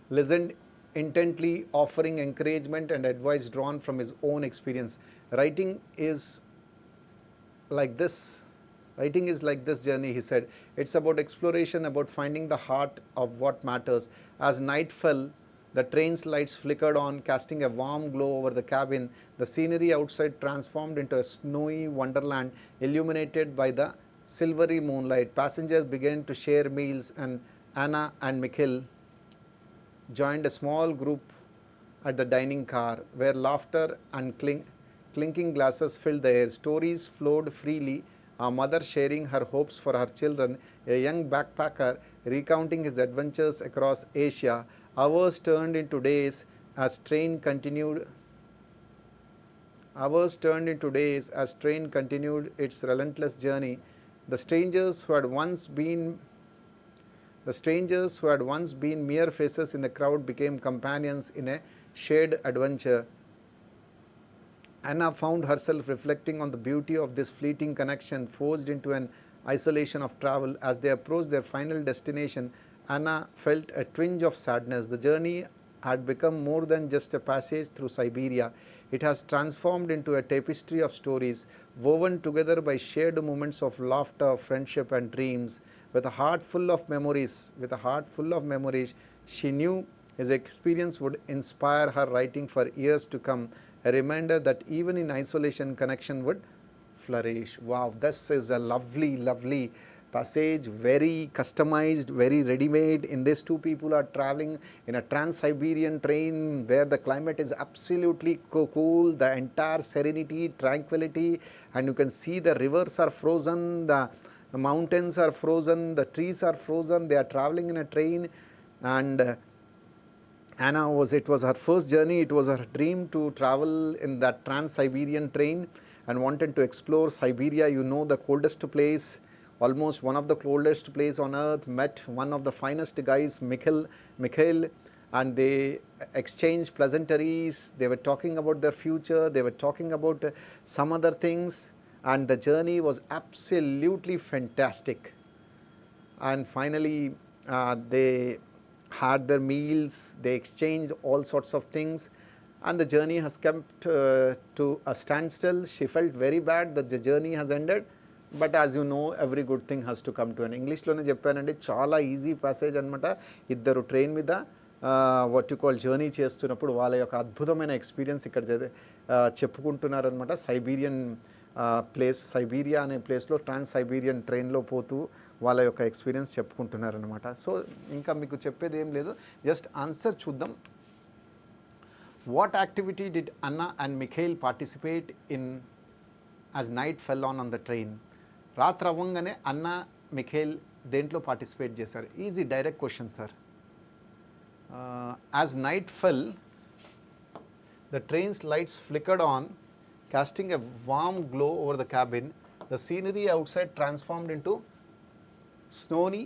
listened intently, offering encouragement and advice drawn from his own experience. Writing is like this journey, he said. It's about exploration, about finding the heart of what matters. As night fell, the train's lights flickered on, casting a warm glow over the cabin. The scenery outside transformed into a snowy wonderland, illuminated by the silvery moonlight. Passengers began to share meals, and Anna and Mikhail joined a small group at the dining car, where laughter and clinking glasses filled the air. Stories flowed freely, a mother sharing her hopes for her children, a young backpacker recounting his adventures across Asia. Hours turned into days as train continued its relentless journey. The strangers who had once been mere faces in the crowd became companions in a shared adventure. Anna found herself reflecting on the beauty of this fleeting connection, forced into an isolation of travel. As they approached their final destination, Anna felt a twinge of sadness. The journey had become more than just a passage through Siberia. It has transformed into a tapestry of stories, woven together by shared moments of laughter, friendship, and dreams. With a heart full of memories, she knew his experience would inspire her writing for years to come, a reminder that even in isolation, connection would flourish. Wow, this is a lovely passage, very customized, very ready-made. In this, two people are traveling in a Trans-Siberian train where the climate is absolutely cool, the entire serenity, tranquility, and you can see the rivers are frozen, the mountains are frozen, the trees are frozen. They are traveling in a train, and it was her first journey. It was her dream to travel in that Trans-Siberian train and wanted to explore Siberia, the coldest place, almost one of the coldest place on earth. Met one of the finest guys, Mikhail, and they exchanged pleasantries. They were talking about their future. They were talking about some other things, and the journey was absolutely fantastic. And finally, they had their meals, they exchanged all sorts of things, and the journey has come to a standstill. She felt very bad that the journey has ended, but as you know, every good thing has to come to an end. Englishలోనే చెప్పానండి, చాలా easy passage అనమాట. ఇద్దరు train మీద what you call journey చేస్తున్నప్పుడు వాళ్ళ యొక్క అద్భుతమైన experience ఇక్కడ చెప్పుకుంటున్నారనమాట. సైబీరియా అనే ప్లేస్లో ట్రాన్స్-సైబీరియన్ ట్రైన్లో పోతూ వాళ్ళ యొక్క ఎక్స్పీరియన్స్ చెప్పుకుంటున్నారనమాట. సో ఇంకా మీకు చెప్పేది ఏం లేదు, జస్ట్ ఆన్సర్ చూద్దాం. What activity did Anna and Mikhail participate in as night fell on the train? రాత్రి అవ్వంగానే అన్నా మిఖైల్ దేంట్లో పార్టిసిపేట్ చేశారు? Easy direct question sir. As night fell, the train's lights flickered on, casting a warm glow over the cabin. The scenery outside transformed into snowy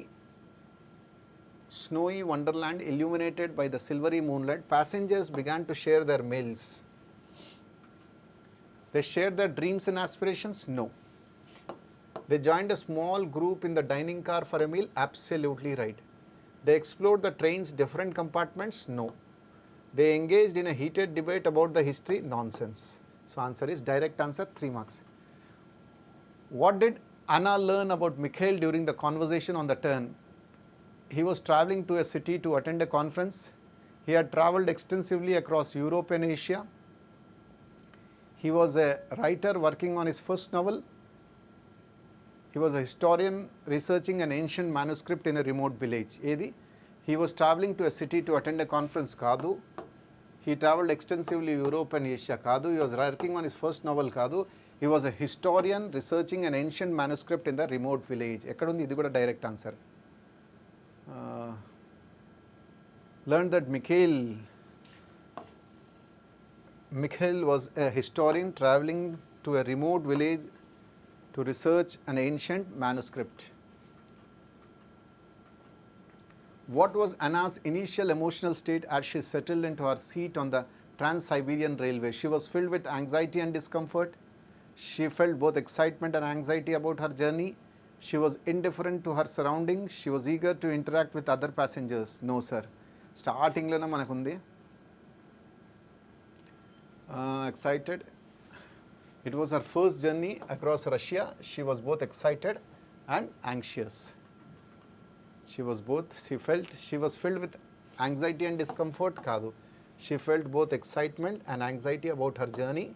wonderland illuminated by the silvery moonlight. Passengers began to share their meals. They shared their dreams and aspirations? No. They joined a small group in the dining car for a meal? Absolutely right. They explored the train's different compartments? No. They engaged in a heated debate about the history. Nonsense. So answer is direct answer, 3 marks. What did Anna learn about Mikhail during the conversation on the turn? He was traveling to a city to attend a conference. He had traveled extensively across Europe and Asia. He was a writer working on his first novel. He was a historian researching an ancient manuscript in a remote village. Edi? He was traveling to a city to attend a conference. Kadu. He traveled extensively Europe and Asia. Kadu. He was working on his first novel. Kadu. He was a historian researching an ancient manuscript in the remote village. Ekkadundi? Idi kuda direct answer. Learned that Mikhail was a historian traveling to a remote village to research an ancient manuscript. What was Anna's initial emotional state as she settled into her seat on the Trans-Siberian Railway? She was filled with anxiety and discomfort. She felt both excitement and anxiety about her journey. She was indifferent to her surroundings. She was eager to interact with other passengers. No, sir. Starting lona manakundi. Excited. It was her first journey across Russia. She was both excited and anxious. She was filled with anxiety and discomfort. Kadu. She felt both excitement and anxiety about her journey.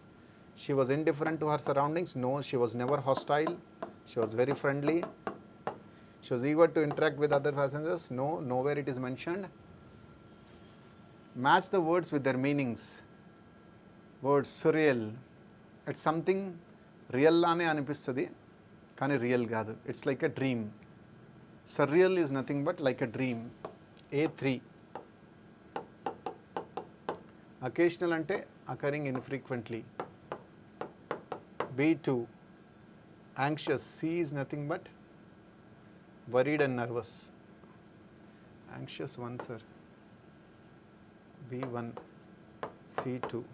She was indifferent to her surroundings. No, she was never hostile. She was very friendly. She was eager to interact with other passengers. No, nowhere it is mentioned. Match the words with their meanings. Word surreal. It's something real lane anipistadi, kani real gaadu. It's like a dream. Surreal is nothing but like a dream. A3. Occasional ante occurring infrequently. B2. Anxious. C is nothing but worried and nervous. Anxious 1, sir. B1. C2.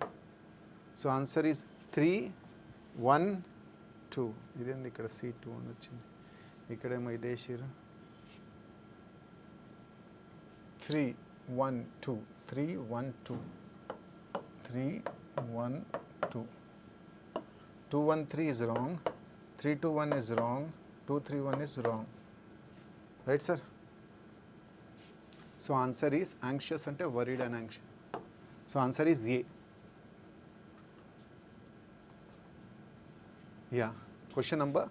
So answer is 3, 1, 2. ఇదేంది ఇక్కడ C2 అని వచ్చింది, ఇక్కడేమో ఇదే షీర. 3, 1, 2. 3, 1, 2. 3, 1, 2. 2, 1, 3 is wrong. 3, 2, 1 is wrong. 2, 3, 1 is wrong. Right, sir? So answer is anxious ante worried and anxious. So answer is A. Yeah. Question number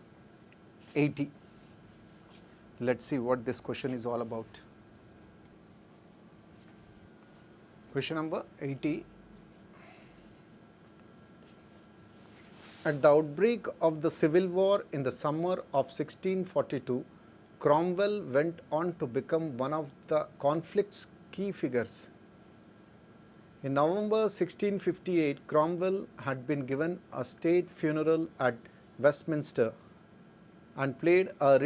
80. Let's see what this question is all about. Question number 80. At the outbreak of the Civil War in the summer of 1642, Cromwell went on to become one of the conflict's key figures. In November 1658, Cromwell had been given a state funeral at Westminster and played a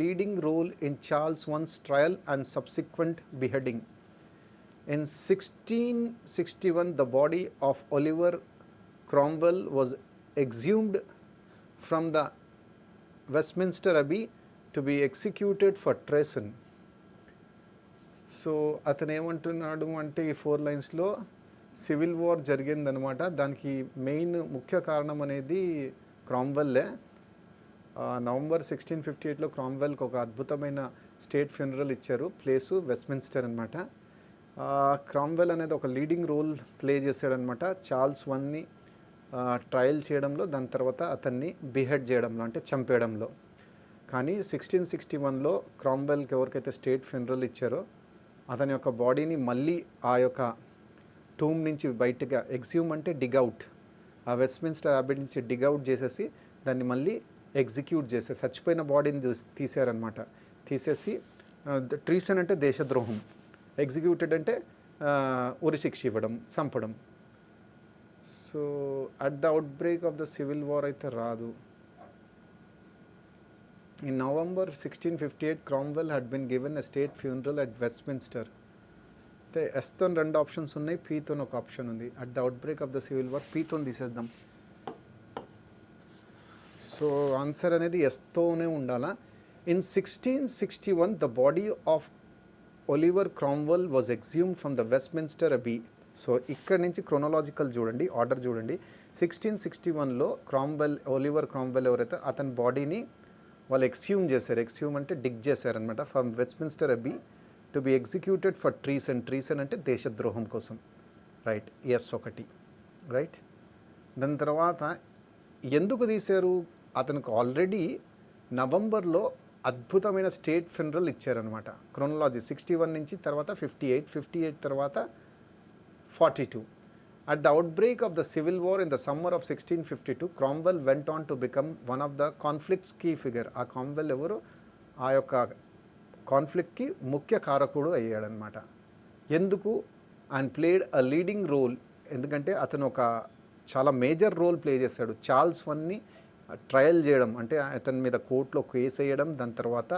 leading role in Charles I's trial and subsequent beheading. In 1661, the body of Oliver Cromwell was exhumed from the Westminster Abbey to be executed for treason. So అతను ఏమంటున్నాడు అంటే ఈ 4 లైన్స్లో civil war జరిగిందనమాట. దానికి main ముఖ్య కారణం అనేది క్రామ్వెల్లే. నవంబర్ 1658లో క్రామ్వెల్కి ఒక అద్భుతమైన స్టేట్ ఫ్యూనరల్ ఇచ్చారు. ప్లేసు వెస్ట్మిన్స్టర్ అనమాట. క్రామ్వెల్ అనేది ఒక లీడింగ్ రోల్ ప్లే చేశాడనమాట చార్ల్స్ వన్ని ట్రయల్ చేయడంలో, దాని తర్వాత అతన్ని బిహెడ్ చేయడంలో అంటే చంపేయడంలో. కానీ 1661లో క్రామ్వెల్కి ఎవరికైతే స్టేట్ ఫ్యూనరల్ ఇచ్చారో అతని యొక్క బాడీని మళ్ళీ ఆ యొక్క టూమ్ నుంచి బయటగా ఎగ్జ్యూమ్ అంటే డిగౌట్, ఆ వెస్ట్మిన్స్టర్ అబ్బీ నుంచి డిగౌట్ చేసేసి దాన్ని మళ్ళీ ఎగ్జిక్యూట్ చేసేసి చచ్చిపోయిన బాడీని తీసారనమాట. తీసేసి ట్రీసన్ అంటే దేశద్రోహం, ఎగ్జిక్యూటెడ్ అంటే ఉరిశిక్ష ఇవ్వడం, చంపడం. So at the outbreak of the civil war అయితే రాదు. In November 1658, Cromwell had been given a state funeral at Westminster. అయితే ఎస్తో 2 ఆప్షన్స్ ఉన్నాయి, పీతో ఒక ఆప్షన్ ఉంది. At the outbreak of the civil war పీతో తీసేద్దాం. సో ఆన్సర్ అనేది ఎస్తోనే ఉండాలా. In 1661 the body of Oliver Cromwell was exhumed from the Westminster Abbey. So ఇక్కడ నుంచి క్రోనలాజికల్ చూడండి, ఆర్డర్ చూడండి. 1661లో ఒలివర్ క్రామ్వెల్ ఎవరైతే అతని బాడీని వాళ్ళు ఎక్స్యూమ్ చేశారు. ఎక్స్యూమ్ అంటే డిగ్ చేశారనమాట. From Westminster Abbey to be executed for treason. Treason అంటే దేశద్రోహం కోసం. రైట్, ఎస్ ఒకటి. రైట్, దాని తర్వాత ఎందుకు తీశారు? అతనికి ఆల్రెడీ నవంబర్లో అద్భుతమైన స్టేట్ ఫినరల్ ఇచ్చారనమాట. క్రోనలాజీ 61 నుంచి తర్వాత 58 తర్వాత 42. At the outbreak of the Civil War in the summer of 1652, Cromwell went on to become one of the conflict's key figure. ఆ క్రామ్వెల్ ఎవరు? ఆ యొక్క కాన్ఫ్లిక్ట్కి ముఖ్య కారకుడు అయ్యాడనమాట. ఎందుకు? And played a leading role. ఎందుకంటే అతను ఒక చాలా మేజర్ రోల్ ప్లే చేశాడు. చార్ల్స్ వన్ని ట్రయల్ చేయడం, అంటే అతని మీద కోర్టులో కేసు వేయడం, దాని తర్వాత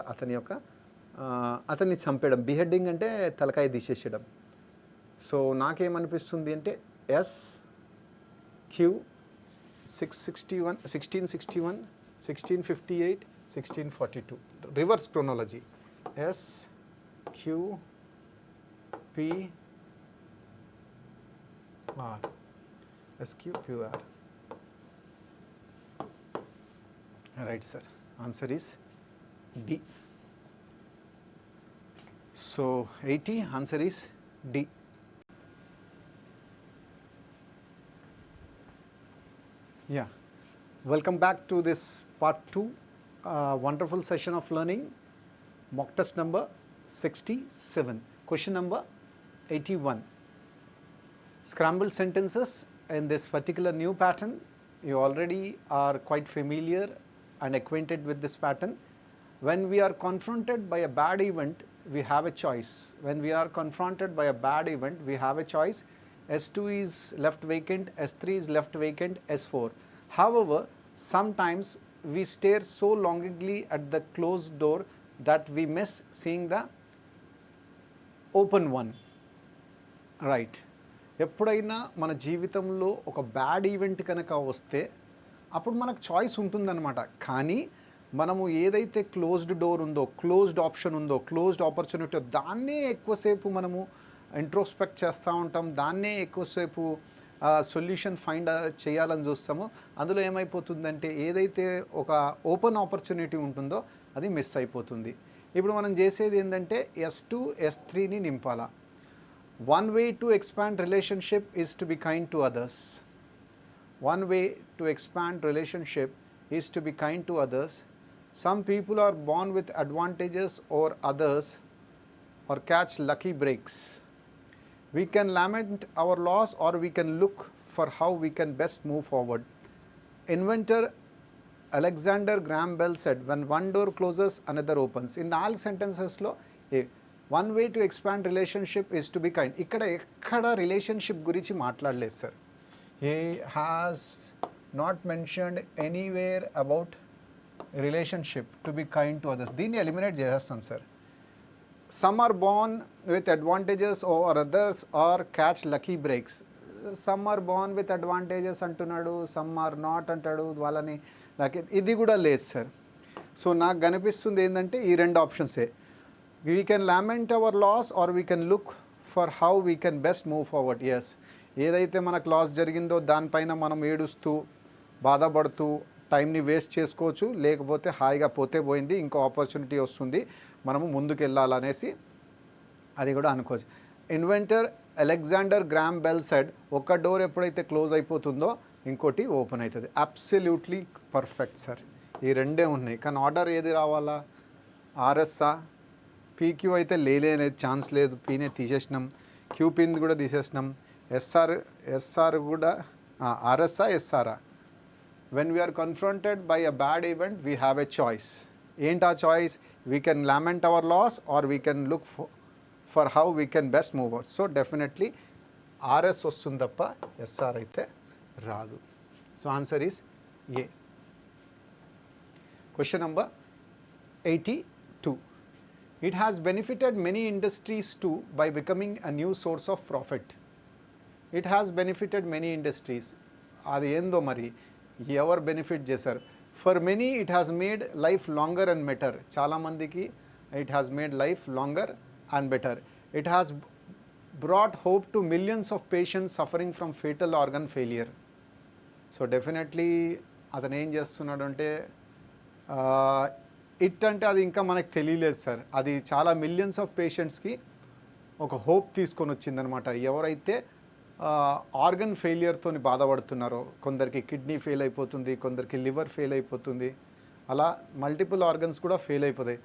అతన్ని చంపేయడం. బిహెడ్డింగ్ అంటే తలకాయ తీసేసేయడం. సో నాకేమనిపిస్తుంది అంటే SQ 1661, 1658, 1642. Reverse chronology. SQPR. SQPR. Right, sir. Answer is D. So 80, answer is D. Yeah, welcome back to this part 2, wonderful session of learning. Mock test number 67, question number 81. Scrambled sentences in this particular new pattern. You already are quite familiar and acquainted with this pattern. When we are confronted by a bad event, we have a choice. When we are confronted by a bad event, we have a choice. S2 is left vacant, S3 is left vacant, S4. However, sometimes we stare so longingly at the closed door that we miss seeing the open one. Right. ఎప్పుడైనా మన జీవితంలో ఒక bad event కనుక వస్తే అప్పుడు మనకు choice ఉంటుందన్నమాట. కానీ మనము ఏదైతే క్లోజ్డ్ డోర్ ఉందో, క్లోజ్డ్ ఆప్షన్ ఉందో, క్లోజ్డ్ ఆపర్చునిటీ, దాన్నే ఎక్కువసేపు మనము ఇంట్రోస్పెక్ట్ చేస్తూ ఉంటాం. దాన్నే ఎక్కువసేపు సొల్యూషన్ ఫైండ్ చేయాలని చూస్తాము. అందులో ఏమైపోతుందంటే ఏదైతే ఒక ఓపెన్ ఆపర్చునిటీ ఉంటుందో అది మిస్ అయిపోతుంది. ఇప్పుడు మనం చేసేది ఏంటంటే S2, S3ని నింపాలా. One way to expand relationship is to be kind to others. One way to expand relationship is to be kind to others. Some people are born with advantages over others or catch lucky breaks. We can lament our loss or we can look for how we can best move forward. Inventor Alexander Graham Bell said, when one door closes, another opens. In all sentences lo one way to expand relationship is to be kind. ఎక్కడ relationship గురించి మాట్లాడలేదు sir. He has not mentioned anywhere about relationship to be kind to others. దీన్ని eliminate చేసేస్తాను sir. Some are born with advantages over others are catch lucky breaks. Some are born with advantages అంటున్నాడు, some are not అంటాడు. వాళ్ళని lucky, ఇది కూడా లేదు sir. So నాకు కనిపిస్తుంది ఏంటంటే ఈ రెండు ఆప్షన్సే. We can lament our loss or we can look for how we can best move forward. Yes, ఏదైతే మనకు లాస్ జరిగిందో దానిపైన మనం ఏడుస్తూ బాధపడుతూ టైంని వేస్ట్ చేసుకోవచ్చు. లేకపోతే హాయిగా పోతే పోయింది, ఇంకో ఆపర్చునిటీ వస్తుంది, మనము ముందుకు వెళ్ళాలనేసి అది కూడా అనుకోవచ్చు. Inventor Alexander Graham Bell said, ఒక డోర్ ఎప్పుడైతే క్లోజ్ అయిపోతుందో ఇంకోటి ఓపెన్ అవుతుంది. Absolutely perfect sir. ఈ రెండే ఉన్నాయి. కానీ ఆర్డర్ ఏది రావాలా? ఆర్ఎస్ఆ, పీక్యూ అయితే లేనే ఛాన్స్ లేదు, పీనే తీసేసినాం. క్యూ పిన్ కూడా తీసేసినాం. ఎస్ఆర్ కూడా ఆర్ఎస్ఆ ఎస్ఆర్ఆ. When we are confronted by a bad event we have a choice. ఏంటి ఆ choice? We can lament our loss or we can look for how we can best move out. So definitely RS వస్తుంది తప్ప SR అయితే రాదు. So answer is A. Question number 82. It has benefited many industries too by becoming a new source of profit. It has benefited many industries. అది ఏందో మరి ఎవరు benefit చేశారు? For many it has made life longer and better. చాలామందికి it has made life longer and better. It has brought hope to millions of patients suffering from fatal organ failure. So definitely అతను ఏం చేస్తున్నాడు అంటే it అంటే అది ఇంకా మనకు తెలియలేదు సార్. అది చాలా మిలియన్స్ ఆఫ్ పేషెంట్స్కి ఒక హోప్ తీసుకొని వచ్చిందనమాట. ఎవరైతే ఆర్గన్ ఫెయిలియర్తో బాధపడుతున్నారో, కొందరికి కిడ్నీ ఫెయిల్ అయిపోతుంది, కొందరికి లివర్ ఫెయిల్ అయిపోతుంది, అలా మల్టిపుల్ ఆర్గన్స్ కూడా ఫెయిల్ అయిపోతాయి.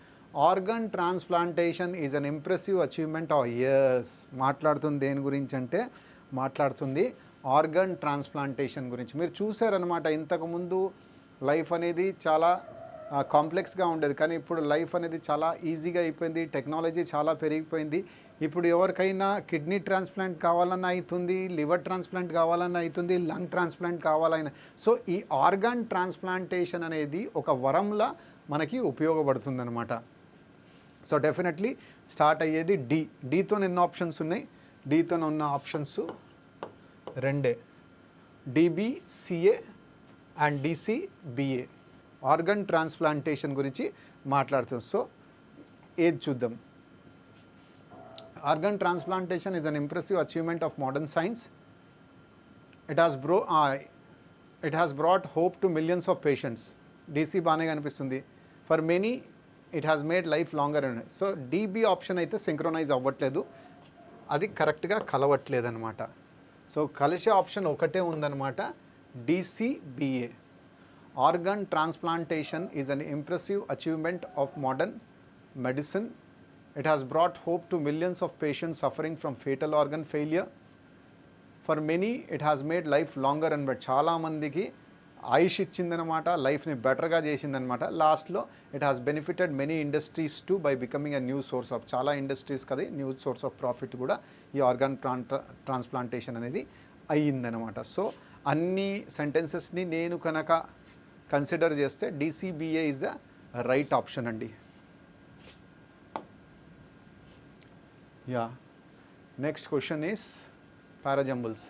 Organ transplantation is an impressive achievement of years. మాట్లాడుతుంది దేని గురించి అంటే మాట్లాడుతుంది ఆర్గన్ ట్రాన్స్ప్లాంటేషన్ గురించి. మీరు చూసారనమాట, ఇంతకుముందు లైఫ్ అనేది చాలా కాంప్లెక్స్గా ఉండేది, కానీ ఇప్పుడు లైఫ్ అనేది చాలా ఈజీగా అయిపోయింది. టెక్నాలజీ చాలా పెరిగిపోయింది. ఇప్పుడు ఎవరికైనా కిడ్నీ ట్రాన్స్ప్లాంట్ కావాలన్నా అవుతుంది, లివర్ ట్రాన్స్ప్లాంట్ కావాలన్నా అవుతుంది, లంగ్ ట్రాన్స్ప్లాంట్ కావాలన్నా. సో ఈ ఆర్గన్ ట్రాన్స్ప్లాంటేషన్ అనేది ఒక వరంలా మనకి ఉపయోగపడుతుందన్నమాట. సో డెఫినెట్లీ స్టార్ట్ అయ్యేది డీతో ఎన్ని ఆప్షన్స్ ఉన్నాయి? డీతో ఉన్న ఆప్షన్స్ రెండే, DBCA and DCBA. Organ transplantation గురించి మాట్లాడుతుంది. సో ఏది చూద్దాం. Organ transplantation is an impressive achievement of modern science. It has brought hope to millions of patients. DC బాగానే కనిపిస్తుంది. For many it has made life longer and. So dB option అయితే synchronise అవ్వట్లేదు, అది కరెక్ట్గా కలవట్లేదు అనమాట. సో కలిసే option ఒకటే ఉందన్నమాట, DCBA. Organ transplantation is an impressive achievement of modern medicine. It has brought hope to millions of patients suffering from fatal organ failure. For many, it has made life longer and better. చాలా మందికి ఆయుష్ ఇచ్చిందనమాట, లైఫ్ని బెటర్గా చేసిందనమాట. లాస్ట్లో it has benefited many industries to buy becoming a new source of, చాలా industries కదా new source of profit కూడా ఈ ఆర్గన్ ట్రాన్స్ప్లాంటేషన్ అనేది అయ్యిందనమాట. సో అన్ని సెంటెన్సెస్ని నేను కనుక కన్సిడర్ చేస్తే DCBA is the right option అండి. Yeah. Next question is parajumbles.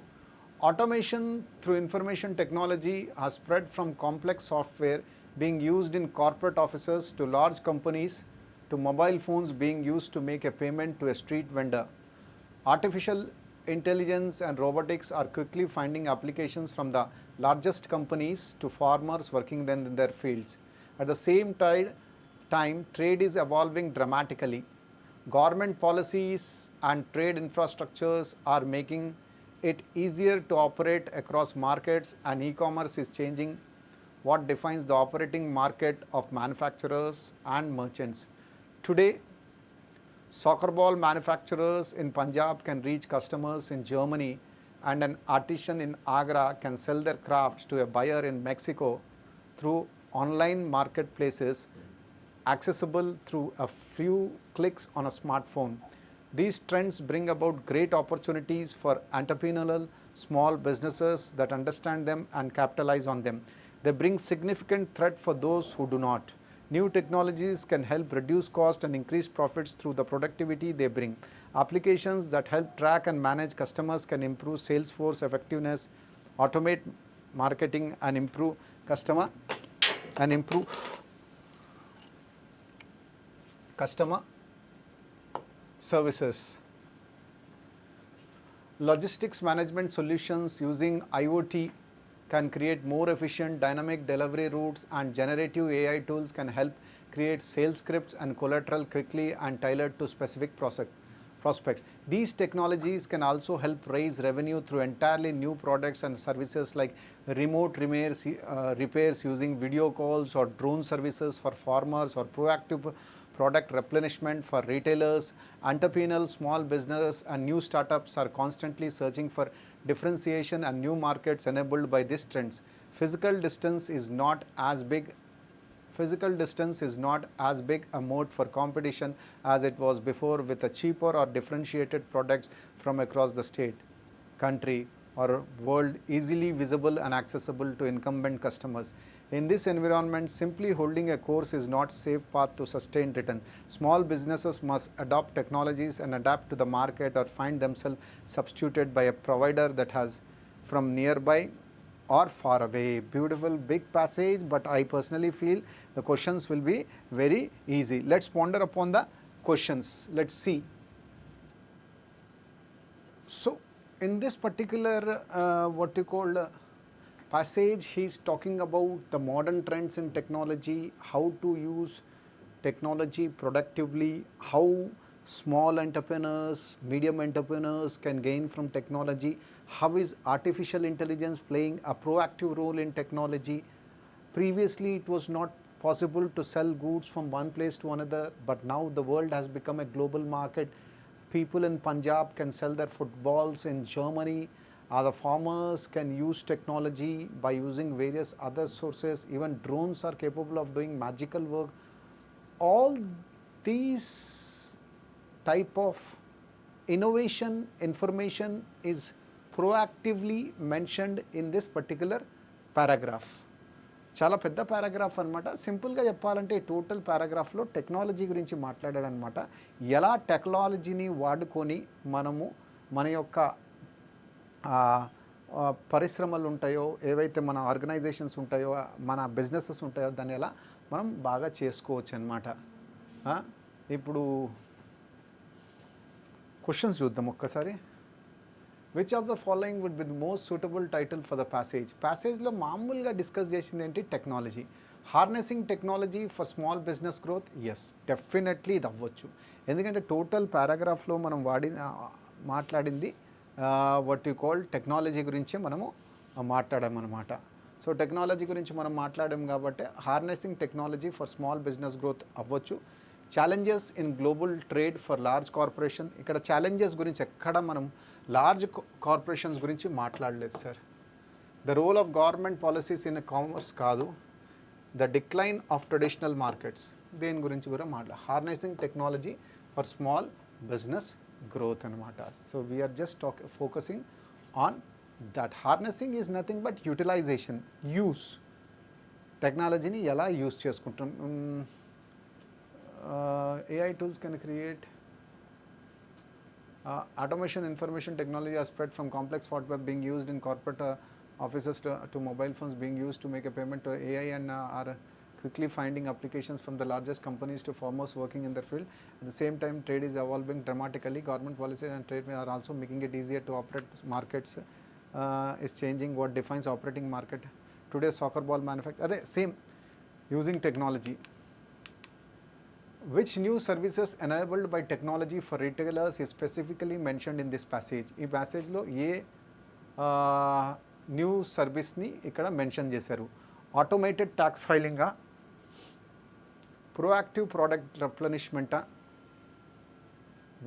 Automation through information technology has spread from complex software being used in corporate offices to large companies to mobile phones being used to make a payment to a street vendor. Artificial intelligence and robotics are quickly finding applications from the largest companies to farmers working in their fields. At the same time, trade is evolving dramatically. Government policies and trade infrastructures are making it easier to operate across markets, and e-commerce is changing what defines the operating market of manufacturers and merchants. Today, soccer ball manufacturers in Punjab can reach customers in Germany, and an artisan in Agra can sell their crafts to a buyer in Mexico through online marketplaces accessible through a few clicks on a smartphone. These trends bring about great opportunities for entrepreneurial small businesses that understand them and capitalize on them. They bring significant threat for those who do not. New technologies can help reduce cost and increase profits through the productivity they bring. Applications that help track and manage customers can improve sales force effectiveness, automate marketing, and improve customer services. Logistics management solutions using IoT can create more efficient dynamic delivery routes, and generative AI tools can help create sales scripts and collateral quickly and tailored to specific prospects. These technologies can also help raise revenue through entirely new products and services like remote repairs using video calls, or drone services for farmers, or proactive product replenishment for retailers. Entrepreneurial small business and new startups are constantly searching for differentiation and new markets enabled by these trends. Physical distance is not as big a moat for competition as it was before, with a cheaper or differentiated products from across the state, country, or world easily visible and accessible to incumbent customers. In this environment, simply holding a course is not a safe path to sustained return. Small businesses must adopt technologies and adapt to the market, or find themselves substituted by a provider that has from nearby or far away. Beautiful big passage, but I personally feel the questions will be very easy. Let's ponder upon the questions. Let's see. So in this particular what you call passage, he is talking about the modern trends in technology, how to use technology productively, how small entrepreneurs, medium entrepreneurs can gain from technology, how is artificial intelligence playing a proactive role in technology. Previously, it was not possible to sell goods from one place to another, but now the world has become a global market. People in Punjab can sell their footballs in Germany. The farmers can use technology by using various other sources. Even drones are capable of doing magical work. All these type of innovation information is proactively mentioned in this particular paragraph. చాలా పెద్ద paragraph అనమాట. సింపుల్గా చెప్పాలంటే ఈ total పారాగ్రాఫ్లో technology గురించి మాట్లాడాడనమాట. ఎలా టెక్నాలజీని వాడుకొని మనము మన యొక్క పరిశ్రమలు ఉంటాయో, ఏవైతే మన ఆర్గనైజేషన్స్ ఉంటాయో, మన బిజినెసెస్ ఉంటాయో, దాన్ని ఎలా మనం బాగా చేసుకోవచ్చు అనమాట. ఇప్పుడు క్వశ్చన్స్ చూద్దాం ఒక్కసారి. Which of the following would be the most suitable title for the passage. ప్యాసేజ్లో మామూలుగా డిస్కస్ చేసింది ఏంటి? Technology. Harnessing technology for small business growth. Yes, definitely ఇది అవ్వచ్చు. ఎందుకంటే టోటల్ పారాగ్రాఫ్లో మనం మాట్లాడింది వాట్ యు కాల్ టెక్నాలజీ గురించి మనము మాట్లాడామన్నమాట. సో టెక్నాలజీ గురించి మనం మాట్లాడాం కాబట్టి harnessing technology for small business growth అవ్వచ్చు. Challenges in global trade for large corporation. ఇక్కడ ఛాలెంజెస్ గురించి ఎక్కడ మనం లార్జ్ కార్పొరేషన్స్ గురించి మాట్లాడలేదు sir. The role of government policies in commerce కాదు. The decline of traditional markets, దేని గురించి కూడా harnessing technology for small business growth అనమాట. So we are just focusing on that. Harnessing is nothing but utilization, use. టెక్నాలజీని ఎలా use చేసుకుంటాం. AI tools can create automation, information technology has spread from complex software being used in corporate offices to mobile phones being used to make a payment to AI and are quickly finding applications from the largest companies to foremost working in their field. At the same time, trade is evolving dramatically. Government policies and trade are also making it easier to operate. Markets is changing. What defines operating market? Today's soccer ball manufacturer, same, using technology. Which new services enabled by technology for retailers is specifically mentioned in this passage. ఈ ప్యాసేజ్లో a new సర్వీస్ని ఇక్కడ mention చేశారు? Automated tax ఫైలింగా, proactive product రెప్లెనిష్మెంటా,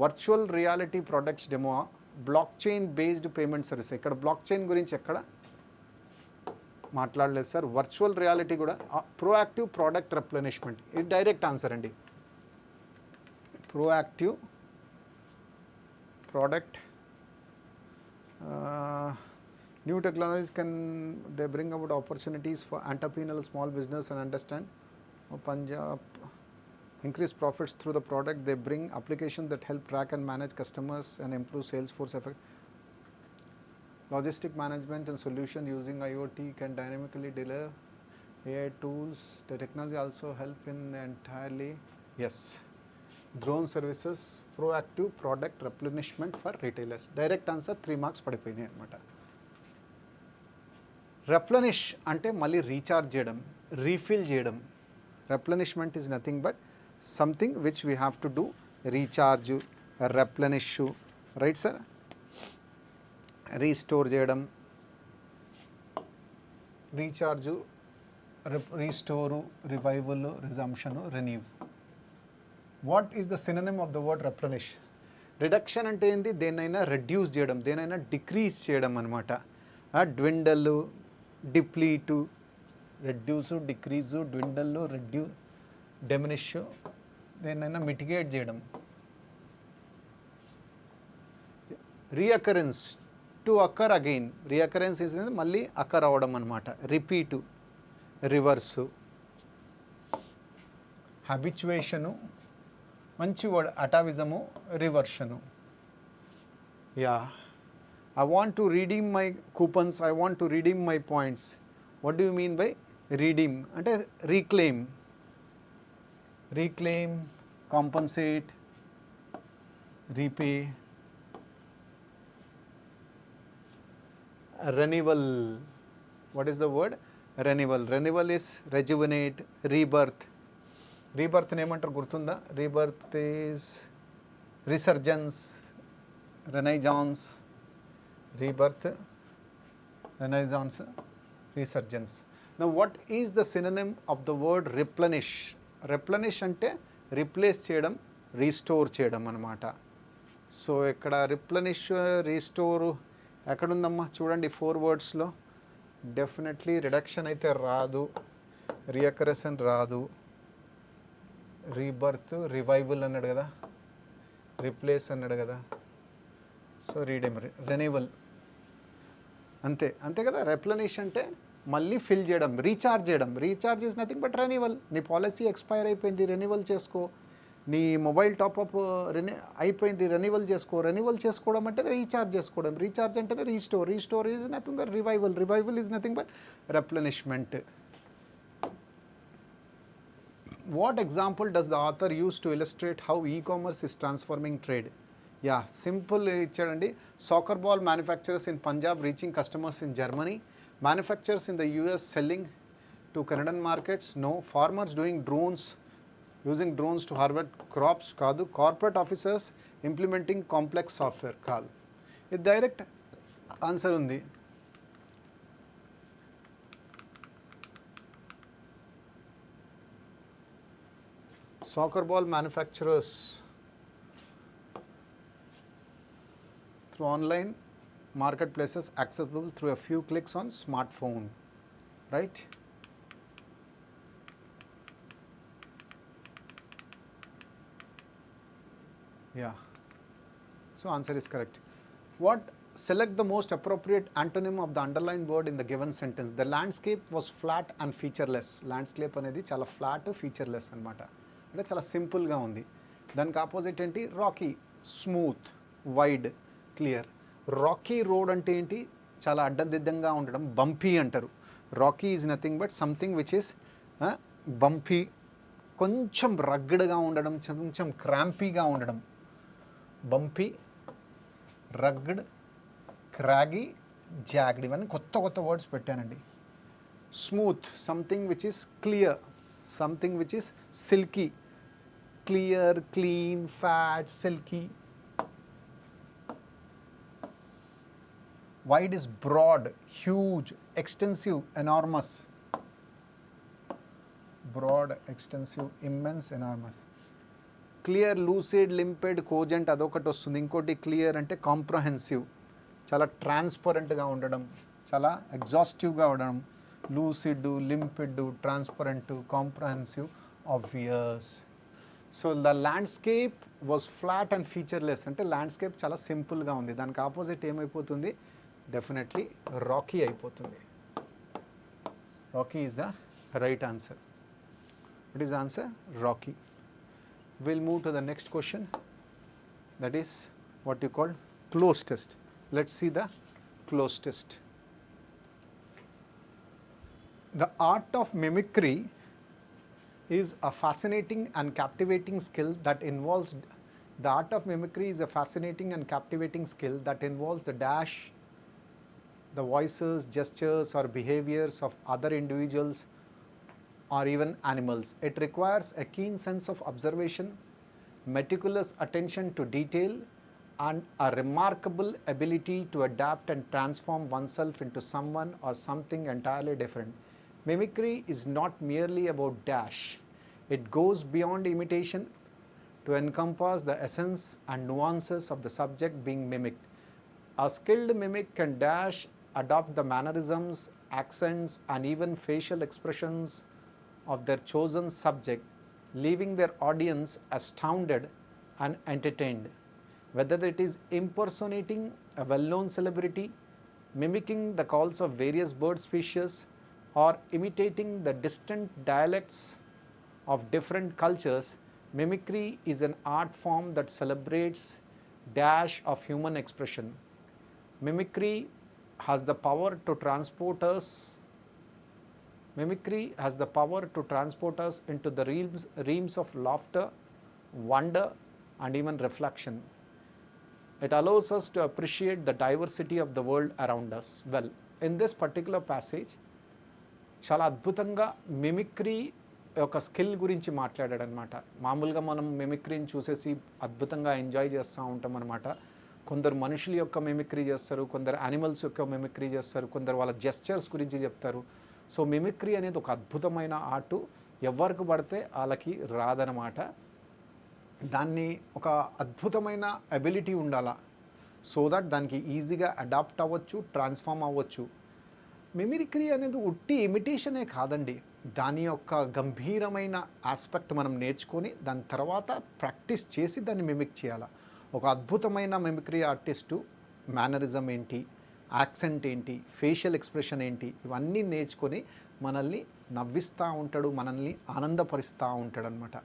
virtual reality products demo, blockchain based payment service. ఇక్కడ blockchain గురించి ఎక్కడ మాట్లాడలేదు సార్. వర్చువల్ రియాలిటీ కూడా, ప్రోయాక్టివ్ ప్రోడక్ట్ రెప్లెనిష్మెంట్, ఇది డైరెక్ట్ ఆన్సర్ అండి. Proactive product, new technologies they bring about opportunities for entrepreneurial small business and understand Punjab increase profits through the product. They bring applications that help track and manage customers and improve sales force effect. Logistic management and solution using IoT can dynamically deliver AI tools. The technology also help in entirely, yes, drone services, proactive product replenishment for retailers. Direct answer 3 marks పడిపోయినాయి అనమాట. Replenish అంటే మళ్ళీ recharge చేయడం, refill చేయడం. Replenishment is nothing but something which we have to do. Recharge, replenish, right sir. Restore చేయడం, recharge, restore, revival, resumption, renew. What is the synonym of the word replenish? Reduction అంటే ఏంటి? దేనైనా reduce చేయడం, దేనైనా decrease చేయడం అనమాట. డ్విండల్, డిప్లీటు, రెడ్యూసు, డిక్రీజు, డ్విండల్, డెమినిష్, దేనైనా mitigate చేయడం. Recurrence, to occur again. Recurrence is మళ్ళీ అక్కర్ అవ్వడం అనమాట. Repeat, reverse. హ్యాబిచువేషను, మంచి word, atavism, reversion. Yeah, I want to redeem my coupons, I want to redeem my points. What do you mean by redeem? అంటే reclaim, compensate, repay, renewal. What is the word? Renewal. Renewal is rejuvenate, rebirth. Rebirth ఏమంటారు గుర్తుందా? Rebirth is resurgence, renaissance, rebirth, renaissance, resurgence. Now what is the synonym of the word replenish? Replenish అంటే replace చేయడం, restore చేయడం అన్నమాట. So ఇక్కడ రిప్లనిష్, restore ఎక్కడుందమ్మా చూడండి 4 wordsలో. Definitely reduction అయితే రాదు, రియకరేషన్ రాదు, రీబర్త్, రివైవల్ అన్నాడు కదా, రిప్లేస్ అన్నాడు కదా. సో రెన్యువల్ అంతే అంతే కదా. రెప్లనిష్ అంటే మళ్ళీ ఫిల్ చేయడం, రీఛార్జ్ చేయడం. Recharge is nothing but renewal. నీ పాలసీ ఎక్స్పైర్ అయిపోయింది, రెన్యువల్ చేసుకో. నీ మొబైల్ టాప్అప్ అయిపోయింది, రెన్యువల్ చేసుకో. రెన్యువల్ చేసుకోవడం అంటే రీఛార్జ్ చేసుకోవడం. రీఛార్జ్ అంటే restore. Restore is nothing but revival. Revival is nothing but replenishment. What example does the author use to illustrate how e-commerce is transforming trade? Yeah, simple ఇచ్చాడండి. Soccer ball manufacturers in Punjab reaching customers in Germany. Manufacturers in the US selling to Canadian markets. No. Farmers doing drones, using drones to harvest crops. కాదు. Corporate officers implementing complex software. కాదు. ఇది direct answer ఉంది. Soccer ball manufacturers through online marketplaces accessible through a few clicks on smartphone, right? Yeah. So answer is correct. What? Select the most appropriate antonym of the underlined word in the given sentence. The landscape was flat and featureless. Landscape అనేది చాలా flat, ఫీచర్లెస్ అనమాట. అంటే చాలా సింపుల్గా ఉంది. దానికి opposite ఏంటి? Rocky, smooth, wide, clear. Rocky road అంటే ఏంటి? చాలా అడ్డదిడ్డంగా ఉండడం, బంపీ అంటారు. Rocky is nothing but something which is bumpy, కొంచెం రగ్గడ్గా ఉండడం, కొంచెం క్రాంపీగా ఉండడం. బంపీ, రగ్గడ్, క్రాగీ, జాగ్డ్, ఇవన్నీ కొత్త కొత్త వర్డ్స్ పెట్టానండి. Smooth, something which is clear, something which is silky. Clear, clean, fat, silky. Wide is broad, huge, extensive, enormous. Broad, extensive, immense, enormous. Clear, lucid, limpid, cogent అదొకటి వస్తుంది. ఇంకోటి clear అంటే comprehensive, చాలా ట్రాన్స్పరెంట్గా ఉండడం, చాలా ఎగ్జాస్టివ్గా ఉండడం. Lucid, limpid, transparent, comprehensive, obvious. So the landscape was flat and featureless అంటే ల్యాండ్స్కేప్ చాలా సింపుల్గా ఉంది. దానికి ఆపోజిట్ ఏమైపోతుంది? డెఫినెట్లీ రాకీ అయిపోతుంది. Rocky is the right answer. What is the answer? Rocky. We'll move to the next question. That is what you call cloze test. Let's see the cloze test. The art of mimicry is a fascinating and captivating skill that involves the art of mimicry is a fascinating and captivating skill that involves the dash, the voices, gestures or behaviors of other individuals or even animals. It requires a keen sense of observation, meticulous attention to detail, and a remarkable ability to adapt and transform oneself into someone or something entirely different. Mimicry is not merely about dash. It goes beyond imitation to encompass the essence and nuances of the subject being mimicked. A skilled mimic can dash, adopt the mannerisms, accents, and even facial expressions of their chosen subject, leaving their audience astounded and entertained. Whether it is impersonating a well-known celebrity, mimicking the calls of various bird species, or imitating the distant dialects of different cultures, mimicry is an art form that celebrates dash of human expression. Mimicry has the power to transport us into the realms of laughter, wonder, and even reflection. It allows us to appreciate the diversity of the world around us. Well, in this particular passage, చాలా అద్భుతంగా mimicry యొక్క skill గురించి మాట్లాడాడు అనమాట. మామూలుగా మనం మిమిక్రీని చూసేసి అద్భుతంగా ఎంజాయ్ చేస్తూ ఉంటాం అనమాట. కొందరు మనుషుల యొక్క మిమిక్రీ చేస్తారు, కొందరు యానిమల్స్ యొక్క మిమిక్రీ చేస్తారు, కొందరు వాళ్ళ జెస్చర్స్ గురించి చెప్తారు. సో మిమిక్రీ అనేది ఒక అద్భుతమైన ఆర్ట్, ఎవరికి పడితే వాళ్ళకి రాదనమాట. దాన్ని ఒక అద్భుతమైన ఎబిలిటీ ఉండాలా, సో దట్ దానికి ఈజీగా అడాప్ట్ అవ్వచ్చు, ట్రాన్స్ఫార్మ్ అవ్వచ్చు. మిమిక్రీ అనేది ఉట్టి ఇమిటేషనే కాదండి, దాని యొక్క గంభీరమైన ఆస్పెక్ట్ మనం నేర్చుకొని దాని తర్వాత ప్రాక్టీస్ చేసి దాన్ని మిమిక్ చేయాలి. ఒక అద్భుతమైన మిమిక్రీ ఆర్టిస్టు మేనరిజం ఏంటి, యాక్సెంట్ ఏంటి, ఫేషియల్ ఎక్స్ప్రెషన్ ఏంటి, ఇవన్నీ నేర్చుకొని మనల్ని నవ్విస్తూ ఉంటాడు, మనల్ని ఆనందపరుస్తూ ఉంటాడు అనమాట.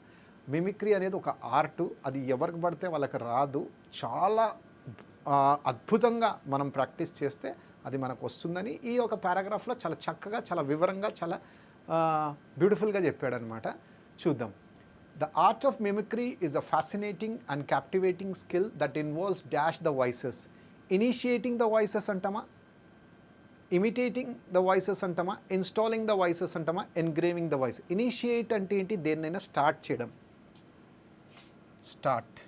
మిమిక్రీ అనేది ఒక ఆర్టు, అది ఎవరికి పడితే వాళ్ళకి రాదు. చాలా అద్భుతంగా మనం ప్రాక్టీస్ చేస్తే అది మనకు వస్తుందని ఈ ఒక పారాగ్రాఫ్లో చాలా చక్కగా, చాలా వివరంగా, చాలా బ్యూటిఫుల్గా చెప్పాడనమాట. చూద్దాం. The art of mimicry is a fascinating and captivating skill that involves dash the voices. Initiating the voices అంటామా, ఇమిటేటింగ్ ద వాయిసెస్ అంటామా, ఇన్స్టాలింగ్ ద వాయిసెస్ అంటామా, ఎన్గ్రేవింగ్ ద వాయిస్. ఇనిషియేట్ అంటే ఏంటి, దేన్నైనా స్టార్ట్ చేయడం, స్టార్ట్.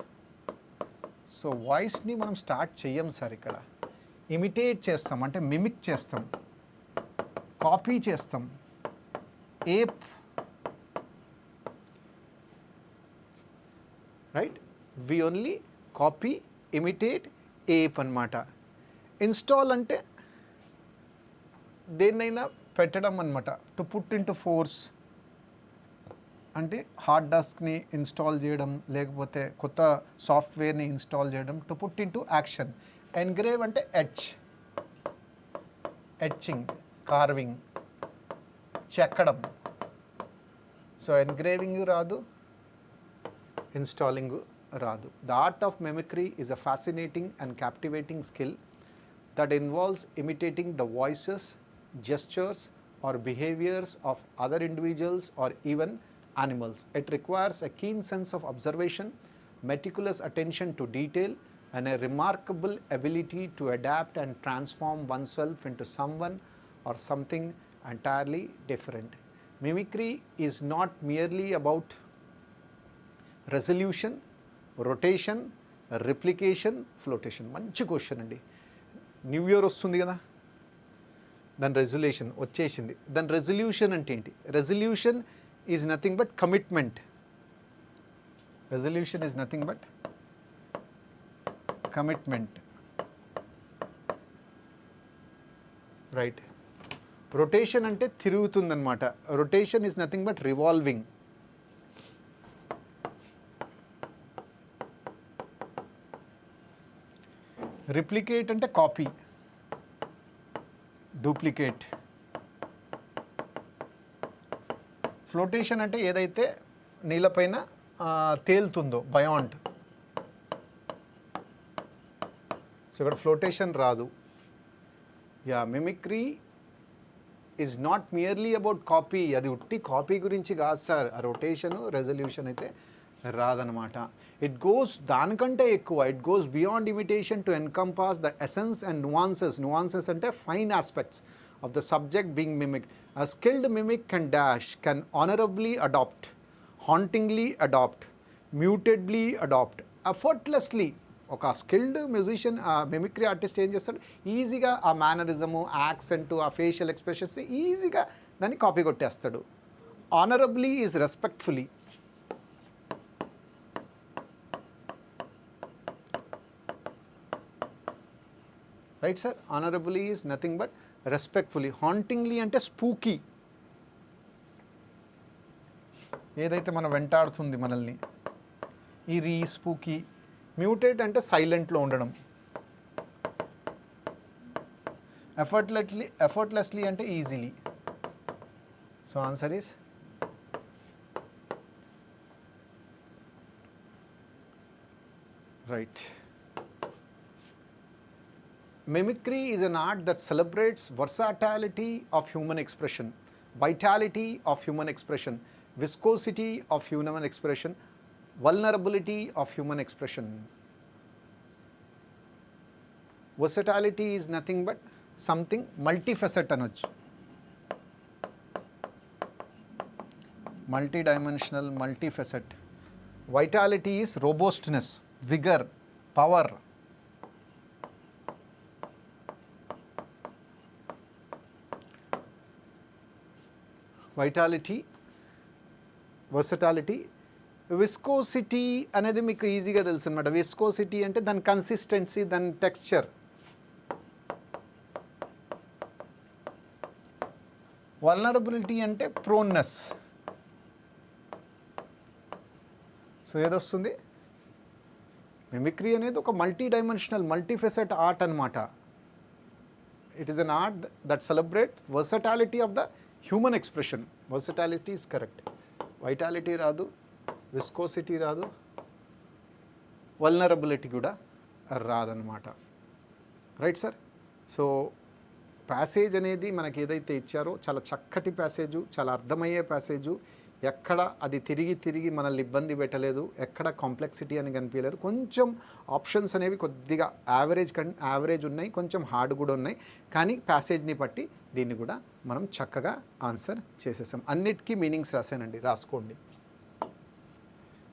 సో వాయిస్ని మనం start చెయ్యం సార్, ఇక్కడ ఇమిటేట్ చేస్తాం అంటే మిమిక్ చేస్తాం, కాపీ చేస్తాం, ape, right. We only copy, imitate, ape అన్నమాట. ఇన్స్టాల్ అంటే దేన్నైనా పెట్టడం అన్నమాట. To put into force అంటే హార్డ్ డిస్క్ని ఇన్స్టాల్ చేయడం, లేకపోతే కొత్త సాఫ్ట్వేర్ని ఇన్స్టాల్ చేయడం. To put into action. Engrave అంటే ఎచ్చింగ్, కార్వింగ్, చెక్కడం. సో ఎన్గ్రేవింగ్ రాదు, ఇన్స్టాలింగ్ రాదు. The art of mimicry is a fascinating and captivating skill that involves imitating the voices, gestures or behaviors of other individuals or even animals. It requires a keen sense of observation, meticulous attention to detail, and a remarkable ability to adapt and transform oneself into someone or something entirely different. Mimicry is not merely about resolution, rotation, replication, flotation. మంచి question అండి. New year వస్తుంది కదా, దాని resolution వచ్చేసింది. దాని resolution అంటే ఏంటి? Resolution is nothing but commitment. Resolution is nothing but commitment, right. Rotation అంటే తిరుగుతుందన్నమాట. Rotation is nothing but revolving. Replicate అంటే కాపీ, డూప్లికేట్. ఫ్లోటేషన్ అంటే ఏదైతే నీళ్ళపైన తేలుతుందో, బయాండ్. సో ఇక్కడ ఫ్లోటేషన్ రాదు. Yeah, mimicry is not merely about copy. అది ఉట్టి కాపీ గురించి కాదు సార్. ఆ రొటేషను, రెజల్యూషన్ అయితే రాదనమాట. ఇట్ గోస్ దానికంటే ఎక్కువ. It goes beyond imitation to encompass the essence and nuances. Nuances అంటే fine aspects of the subject being mimic. A skilled mimic can dash, can honorably adopt, hauntingly adopt, mutedly adopt, effortlessly. ఒక skilled musician, mimicry artist ఏం చేస్తాడు, ఈజీగా ఆ mannerism, accent, ఆ facial expressions ఈజీగా దాన్ని copy కొట్టేస్తాడు. Honourably is respectfully. Right sir. Honourably is nothing but respectfully. Hauntingly అంటే స్పూకీ, ఏదైతే మనం వెంటాడుతుంది మనల్ని, ఈ స్పూకీ. మ్యూటెడ్ అంటే సైలెంట్లో ఉండడం. ఎఫర్ట్లెస్లీ అంటే easily. So answer is right. Mimicry is an art that celebrates versatility of human expression, vitality of human expression, viscosity of human expression, vulnerability of human expression. Versatility is nothing but something multifaceted అనొచ్చు, multi dimensional, multifaceted. Vitality is robustness, vigour, power. Vitality, versatility. Viscosity అనేది మీకు ఈజీగా తెలుసు అనమాట. Viscosity అంటే దాని consistency, దాని texture. Vulnerability అంటే ప్రోన్నెస్. సో ఏదొస్తుంది? మిమిక్రీ అనేది ఒక మల్టీ డైమెన్షనల్, మల్టీఫెసెట్ ఆర్ట్ అనమాట. It is an art that celebrate versatility of the human expression. Versatility is correct. Vitality రాదు, విస్కోసిటీ రాదు, వల్నరబిలిటీ కూడా రాదనమాట. Right sir? సో ప్యాసేజ్ అనేది మనకి ఏదైతే ఇచ్చారో చాలా చక్కటి ప్యాసేజు, చాలా అర్థమయ్యే ప్యాసేజు. ఎక్కడ అది తిరిగి తిరిగి మనల్ని ఇబ్బంది పెట్టలేదు, ఎక్కడ కాంప్లెక్సిటీ అని కనిపించలేదు. కొంచెం ఆప్షన్స్ అనేవి కొద్దిగా యావరేజ్ ఉన్నాయి, కొంచెం హార్డ్ కూడా ఉన్నాయి. కానీ ప్యాసేజ్ని బట్టి దీన్ని కూడా మనం చక్కగా ఆన్సర్ చేసేసాం. అన్నిటికీ మీనింగ్స్ రాశానండి, రాసుకోండి.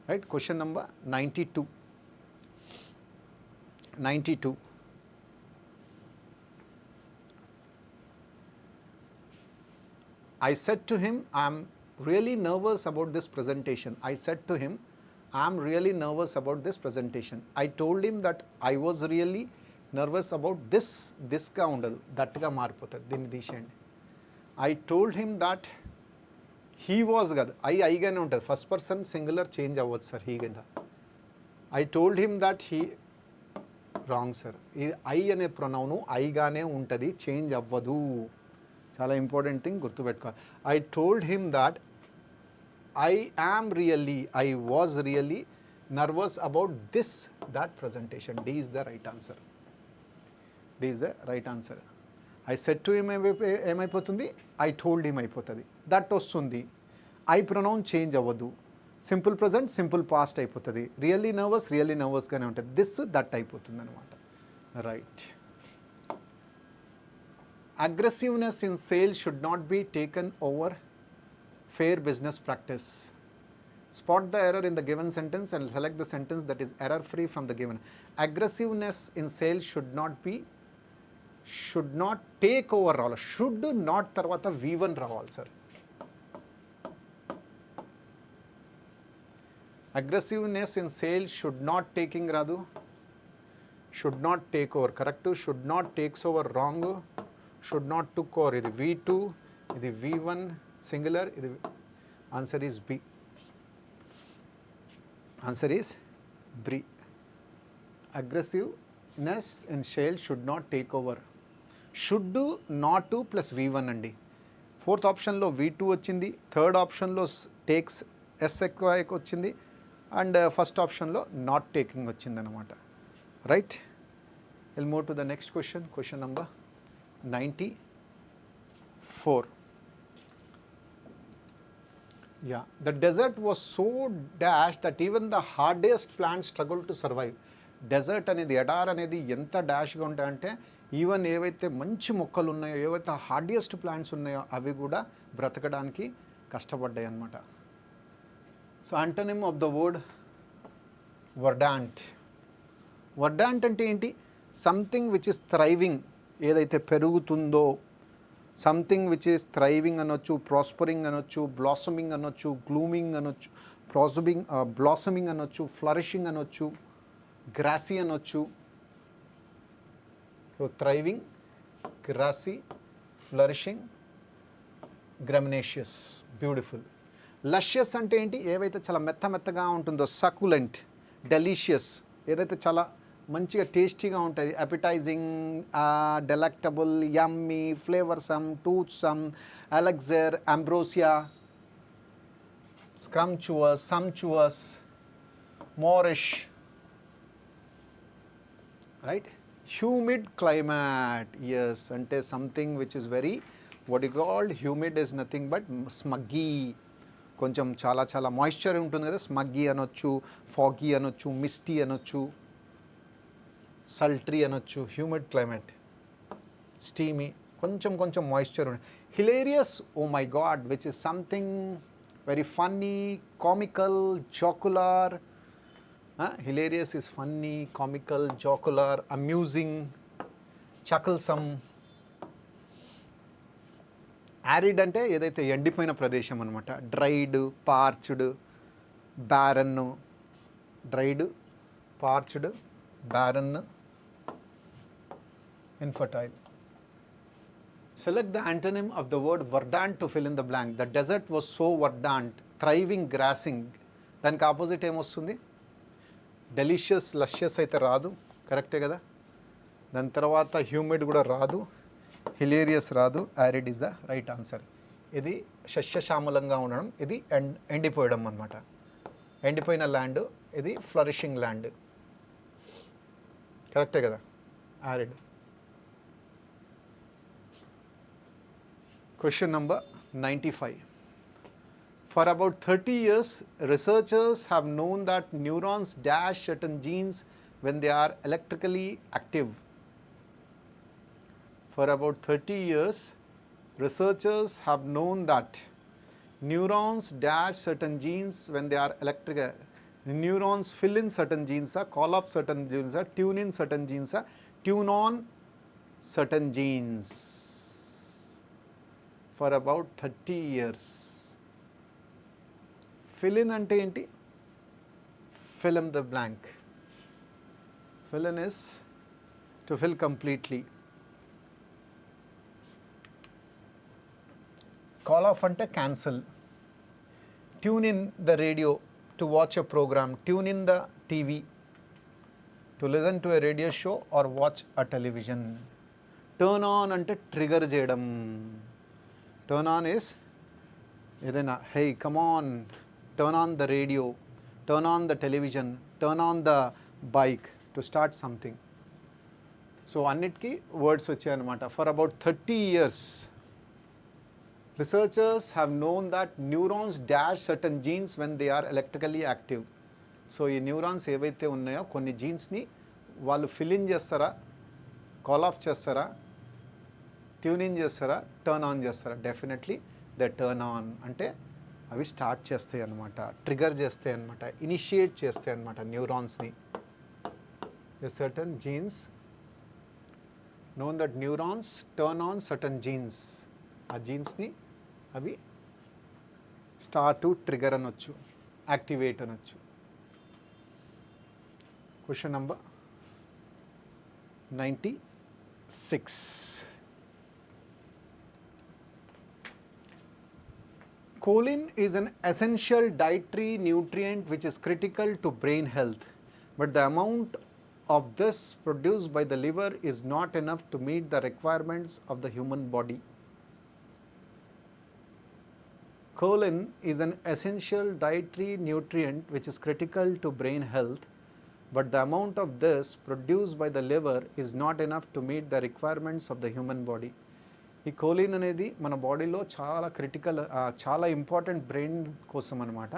Right? Question number 92. I said to him, I'm really nervous about this presentation. I said to him, I'm really nervous about this presentation. I told him that I was really nervous about this. గా ఉండదు, దట్గా మారిపోతుంది. దీన్ని తీసేయండి. I told him that he was కదా, ఐగానే ఉంటుంది. First person singular change అవ్వదు sir, he కింద. I told him that he, wrong sir. ఇది ఐ అనే ప్రొనౌను ఐగానే ఉంటుంది, చేంజ్ అవ్వదు. చాలా ఇంపార్టెంట్ థింగ్ గుర్తుపెట్టుకోవాలి. I told him that I was really nervous about that presentation. D is the right answer. I said to him ఏమైపోతుంది? I told him అయిపోతుంది. That వస్తుంది. I pronoun change అవ్వదు. Simple present, simple past అయిపోతుంది. Really నర్వస్గానే ఉంటుంది. This, that అయిపోతుంది అనమాట. Right. Aggressiveness in sales should not be taken over fair business practice. Spot the error in the given sentence and select the sentence that is error free from the given. Aggressiveness in sales should not take over రావాలి. should not తర్వాత V1 రావాలి sir. Aggressiveness in sales should not taking రాదు, should not take over correct, should not takes over wrong, should not took over ఇది V2, ఇది V1 singular, ఇది answer is B. Answer is B. Aggressiveness in sale should not take over. Should not plus V1 అండి. Fourth ఆప్షన్లో V2 వచ్చింది, third ఆప్షన్లో takes yes ఎక్కువ వచ్చింది, and first ఆప్షన్లో నాట్ టేకింగ్ వచ్చిందనమాట. Right? Will move to the next question. Question number 94. Yeah, the desert was so dash that even the hardest plants struggled to survive. Desert అనేది, ఎడార్ అనేది ఎంత డాష్గా ఉంటాయంటే ఈవెన్ ఏవైతే మంచి మొక్కలు ఉన్నాయో, ఏవైతే హార్డియెస్ట్ ప్లాంట్స్ ఉన్నాయో అవి కూడా బ్రతకడానికి కష్టపడ్డాయి అన్నమాట. So antonym of the word verdant. Verdant అంటే ఏంటి? సంథింగ్ విచ్ ఇస్ థ్రైవింగ్, ఏదైతే పెరుగుతుందో. సంథింగ్ విచ్ ఈస్ థ్రైవింగ్ అనొచ్చు, ప్రాస్పరింగ్ అనొచ్చు, బ్లాసమింగ్ అనొచ్చు, గ్లూమింగ్ అనొచ్చు, బ్లాసమింగ్ అనొచ్చు, ఫ్లరిషింగ్ అనొచ్చు, గ్రాసీ అనొచ్చు. So thriving, grassy, flourishing, graminaceous. Beautiful. Luscious అంటే ఏంటి? ఏవైతే చాలా మెత్తగా ఉంటుందో. సకులెంట్, డెలిషియస్, ఏదైతే చాలా మంచిగా టేస్టీగా ఉంటుంది. Appetising, delectable, yummy, flavoursome, toothsome, అలెగ్జర్, ambrosia, scrumptious, sumptuous, moreish. Right? Humid climate. Yes, అంటే something which is very, what you called humid is nothing but స్మగ్గీ. కొంచెం చాలా మాయిశ్చర్ ఉంటుంది కదా, స్మగ్గీ అనొచ్చు, ఫాగీ అనొచ్చు, మిస్టీ అనొచ్చు. సల్ట్రీ అనొచ్చు, హ్యూమిడ్ క్లైమేట్, స్టీమీ, కొంచెం కొంచెం మాయిశ్చర్ ఉంది. Hilarious, oh my god, which is something very funny, comical, jocular. Hilarious is funny, comical, jocular, amusing, chucklesome. Arid అంటే ఏదైతే ఎండిపోయిన ప్రదేశం అనమాట. Dried, parched, barren. Dried, parched, barren, infertile. Select the antonym of the word verdant to fill in the blank. The desert was so verdant, thriving, grassing. దానికి opposite ఏమొస్తుంది? Delicious, లష్యస్ అయితే రాదు, కరెక్టే కదా. దాని తర్వాత హ్యూమిడ్ కూడా రాదు, హిలేరియస్ రాదు, arid is the right answer. ఇది సస్యశ్యామలంగా ఉండడం, ఇది ఎండిపోయడం అనమాట. ఎండిపోయిన ల్యాండ్, ఇది ఫ్లరిషింగ్ ల్యాండ్, కరెక్టే కదా, arid. Question number 95. For about 30 years, researchers have known that neurons dash certain genes when they are electrically active. For about 30 years, researchers have known that neurons dash certain genes when they are electrical. Neurons fill in certain genes, call off certain genes, tune in certain genes, tune on certain genes. For about 30 years. Fill in ante enti? Fill in the blank. Fill in is to fill completely. Call off ante cancel. Tune in the radio to watch a program. Tune in the TV to listen to a radio show or watch a television. Turn on ante trigger cheyadam. Turn on is ఏదైనా, hey come on, turn on the radio, turn on the television, turn on the bike to start something. So అన్నిటికీ words వచ్చాయన్నమాట. For about 30 years, researchers have known that neurons dash certain genes when they are electrically active. So ఈ neurons ఏవైతే ఉన్నాయో కొన్ని జీన్స్ని వాళ్ళు fill in చేస్తారా, call of చేస్తారా, tune in చేస్తారా, టర్న్ ఆన్ చేస్తారా? Definitely the turn on. అంటే అవి స్టార్ట్ చేస్తాయి అన్నమాట, ట్రిగర్ చేస్తాయి అన్నమాట, ఇనిషియేట్ చేస్తాయి అన్నమాట న్యూరాన్స్ని. The certain jeans known that neurons turn on certain jeans. ఆ జీన్స్ని అవి స్టార్ట్ ట్రిగర్ అనొచ్చు, యాక్టివేట్ అనొచ్చు. Question number 96. Choline is an essential dietary nutrient which is critical to brain health, but the amount of this produced by the liver is not enough to meet the requirements of the human body. Choline is an essential dietary nutrient which is critical to brain health, but the amount of this produced by the liver is not enough to meet the requirements of the human body. ఈ choline అనేది మన బాడీలో చాలా critical, చాలా important brain కోసం అనమాట.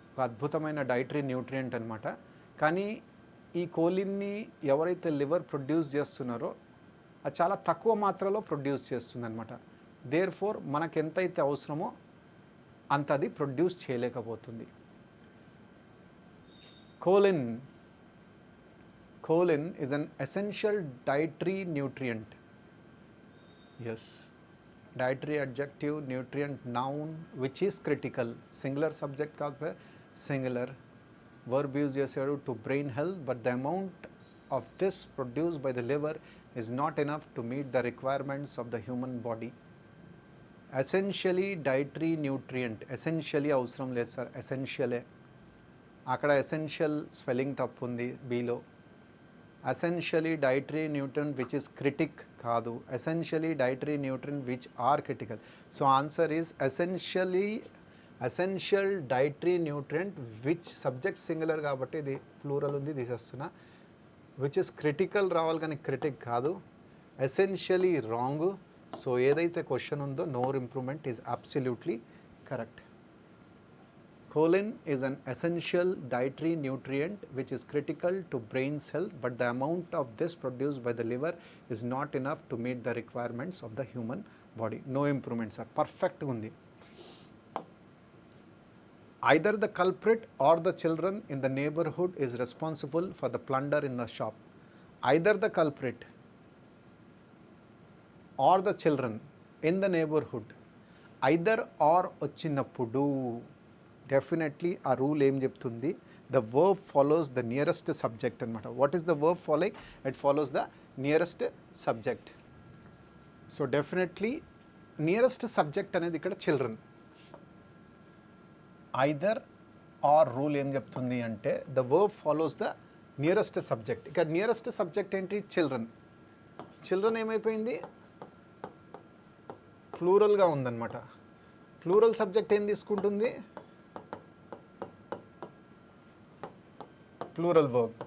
ఒక అద్భుతమైన డైటరీ న్యూట్రియంట్ అనమాట. కానీ ఈ కోలిన్ని ఎవరైతే లివర్ ప్రొడ్యూస్ చేస్తున్నారో అది చాలా తక్కువ మాత్రలో ప్రొడ్యూస్ చేస్తుందన్నమాట. దేర్ ఫోర్ మనకు ఎంతైతే అవసరమో అంత అది produce చేయలేకపోతుంది. Choline is an essential dietary nutrient. Yes, dietary adjective, nutrient, noun, which is critical. Singular subject కాదు, singular verb use చేశాడు to brain health, but the amount of this produced by the liver is not enough to meet the requirements of the human body. Essentially dietary nutrient. Essentially అవసరం లేదు sir, essentially. అక్కడ essential spelling తప్పు ఉంది బీలో. essentially dietary nutrient which is critic కాదు, essentially dietary nutrient which are critical. So answer is essential dietary nutrient which subject singular కాబట్టి ఇది plural ఉంది తీసేస్తున్నా. which is critical రావాలి కానీ క్రిటిక్ కాదు. essentially wrong. సో ఏదైతే క్వశ్చన్ ఉందో no improvement is absolutely correct. Choline is an essential dietary nutrient which is critical to brain's health, but the amount of this produced by the liver is not enough to meet the requirements of the human body. No improvement, sir. Perfect undi. Either the culprit or the children in the neighborhood is responsible for the plunder in the shop. Either the culprit or the children in the neighborhood. Either or వచ్చినప్పుడు definitely ఆ rule ఏం చెప్తుంది, the verb follows the nearest subject అనమాట. What is the verb following? It follows the nearest subject. So definitely nearest subject అనేది ఇక్కడ children. Either or rule ఏం చెప్తుంది అంటే the verb follows the nearest subject. ఇక్కడ nearest subject ఏంటి? Children. Children ఏమైపోయింది? ప్లూరల్గా ఉందన్నమాట. ప్లూరల్ సబ్జెక్ట్ ఏం తీసుకుంటుంది? Plural verb.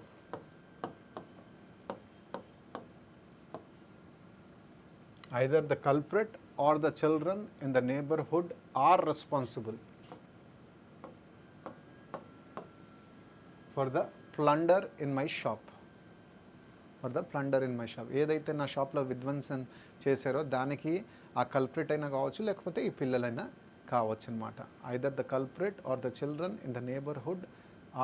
Either the culprit or the children in the neighborhood are responsible for the plunder in my shop. For the plunder in my shop. ఏదైతే నా షాప్లో విధ్వంసం చేశారో దానికి ఆ కల్ప్రిట్ అయినా కావచ్చు, లేకపోతే ఈ పిల్లలైనా కావచ్చు అనమాట. Either the culprit or the children in the neighbourhood